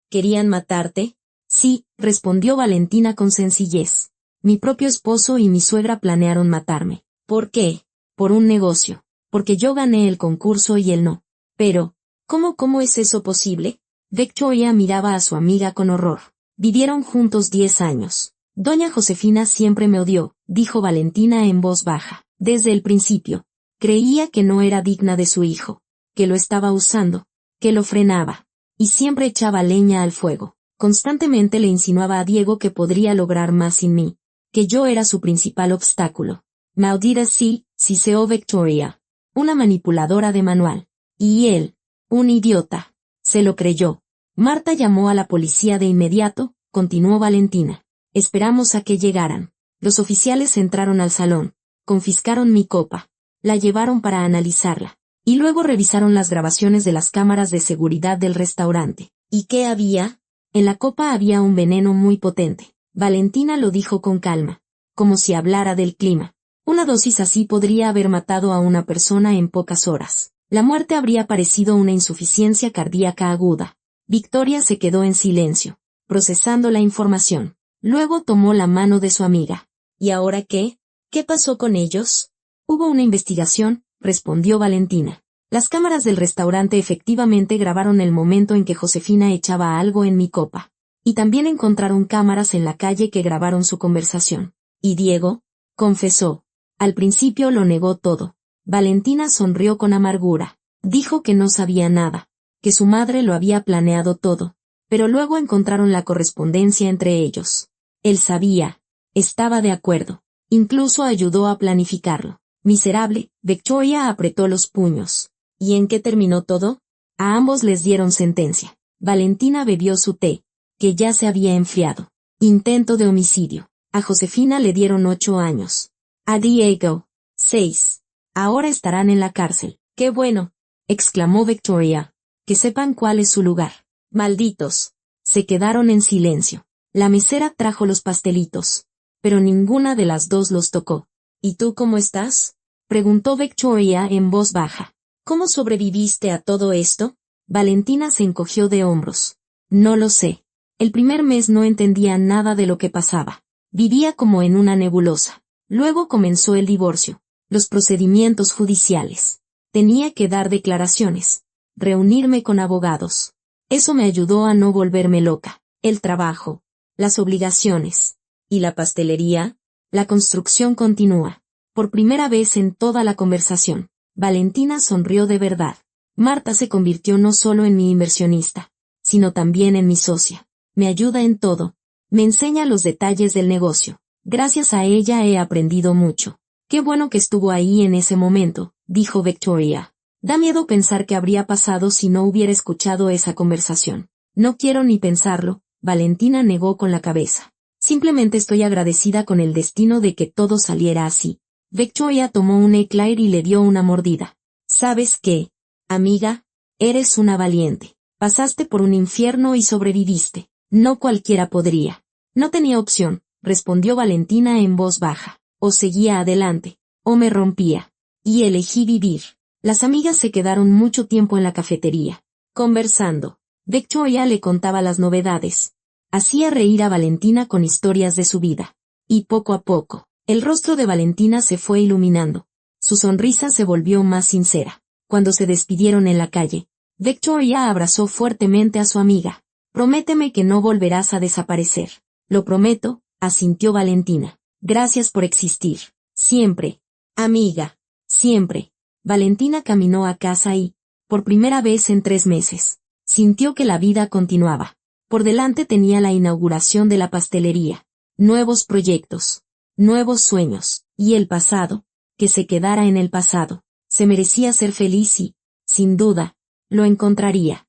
¿querían matarte? Sí, respondió Valentina con sencillez. Mi propio esposo y mi suegra planearon matarme. ¿Por qué? Por un negocio. Porque yo gané el concurso y él no. Pero, ¿cómo es eso posible? Victoria miraba a su amiga con horror. Vivieron juntos 10 años. Doña Josefina siempre me odió, dijo Valentina en voz baja. Desde el principio. Creía que no era digna de su hijo, que lo estaba usando, que lo frenaba. Y siempre echaba leña al fuego. Constantemente le insinuaba a Diego que podría lograr más sin mí, que yo era su principal obstáculo. Maldita sí, siseó Victoria. Una manipuladora de manual. Y él, un idiota. Se lo creyó. Marta llamó a la policía de inmediato, continuó Valentina. Esperamos a que llegaran. Los oficiales entraron al salón, confiscaron mi copa, la llevaron para analizarla, y luego revisaron las grabaciones de las cámaras de seguridad del restaurante. ¿Y qué había? En la copa había un veneno muy potente. Valentina lo dijo con calma, como si hablara del clima. Una dosis así podría haber matado a una persona en pocas horas. La muerte habría parecido una insuficiencia cardíaca aguda. Victoria se quedó en silencio, procesando la información. Luego tomó la mano de su amiga. ¿Y ahora qué? ¿Qué pasó con ellos? Hubo una investigación, respondió Valentina. Las cámaras del restaurante efectivamente grabaron el momento en que Josefina echaba algo en mi copa. Y también encontraron cámaras en la calle que grabaron su conversación. ¿Y Diego? Confesó. Al principio lo negó todo. Valentina sonrió con amargura. Dijo que no sabía nada, que su madre lo había planeado todo, pero luego encontraron la correspondencia entre ellos. Él sabía, estaba de acuerdo, incluso ayudó a planificarlo. Miserable, Victoria apretó los puños. ¿Y en qué terminó todo? A ambos les dieron sentencia. Valentina bebió su té, que ya se había enfriado. Intento de homicidio. A Josefina le dieron 8 años. A Diego, 6. Ahora estarán en la cárcel. ¡Qué bueno!, exclamó Victoria. Que sepan cuál es su lugar. Malditos. Se quedaron en silencio. La mesera trajo los pastelitos, pero ninguna de las dos los tocó. ¿Y tú cómo estás?, preguntó Victoria en voz baja. ¿Cómo sobreviviste a todo esto? Valentina se encogió de hombros. No lo sé. El primer mes no entendía nada de lo que pasaba. Vivía como en una nebulosa. Luego comenzó el divorcio, los procedimientos judiciales. Tenía que dar declaraciones, reunirme con abogados. Eso me ayudó a no volverme loca. El trabajo, las obligaciones. ¿Y la pastelería? La construcción continúa. Por primera vez en toda la conversación, Valentina sonrió de verdad. Marta se convirtió no solo en mi inversionista, sino también en mi socia. Me ayuda en todo. Me enseña los detalles del negocio. Gracias a ella he aprendido mucho. Qué bueno que estuvo ahí en ese momento, dijo Victoria. Da miedo pensar qué habría pasado si no hubiera escuchado esa conversación. No quiero ni pensarlo, Valentina negó con la cabeza. Simplemente estoy agradecida con el destino de que todo saliera así. Victoria tomó un eclair y le dio una mordida. ¿Sabes qué, amiga? Eres una valiente. Pasaste por un infierno y sobreviviste. No cualquiera podría. No tenía opción, respondió Valentina en voz baja. O seguía adelante, o me rompía. Y elegí vivir. Las amigas se quedaron mucho tiempo en la cafetería, conversando. Victoria le contaba las novedades. Hacía reír a Valentina con historias de su vida. Y poco a poco, el rostro de Valentina se fue iluminando. Su sonrisa se volvió más sincera. Cuando se despidieron en la calle, Victoria abrazó fuertemente a su amiga. Prométeme que no volverás a desaparecer. Lo prometo, asintió Valentina. Gracias por existir. Siempre. Amiga. Siempre. Valentina caminó a casa y, por primera vez en 3 meses, sintió que la vida continuaba. Por delante tenía la inauguración de la pastelería, nuevos proyectos, nuevos sueños, y el pasado, que se quedara en el pasado. Se merecía ser feliz y, sin duda, lo encontraría.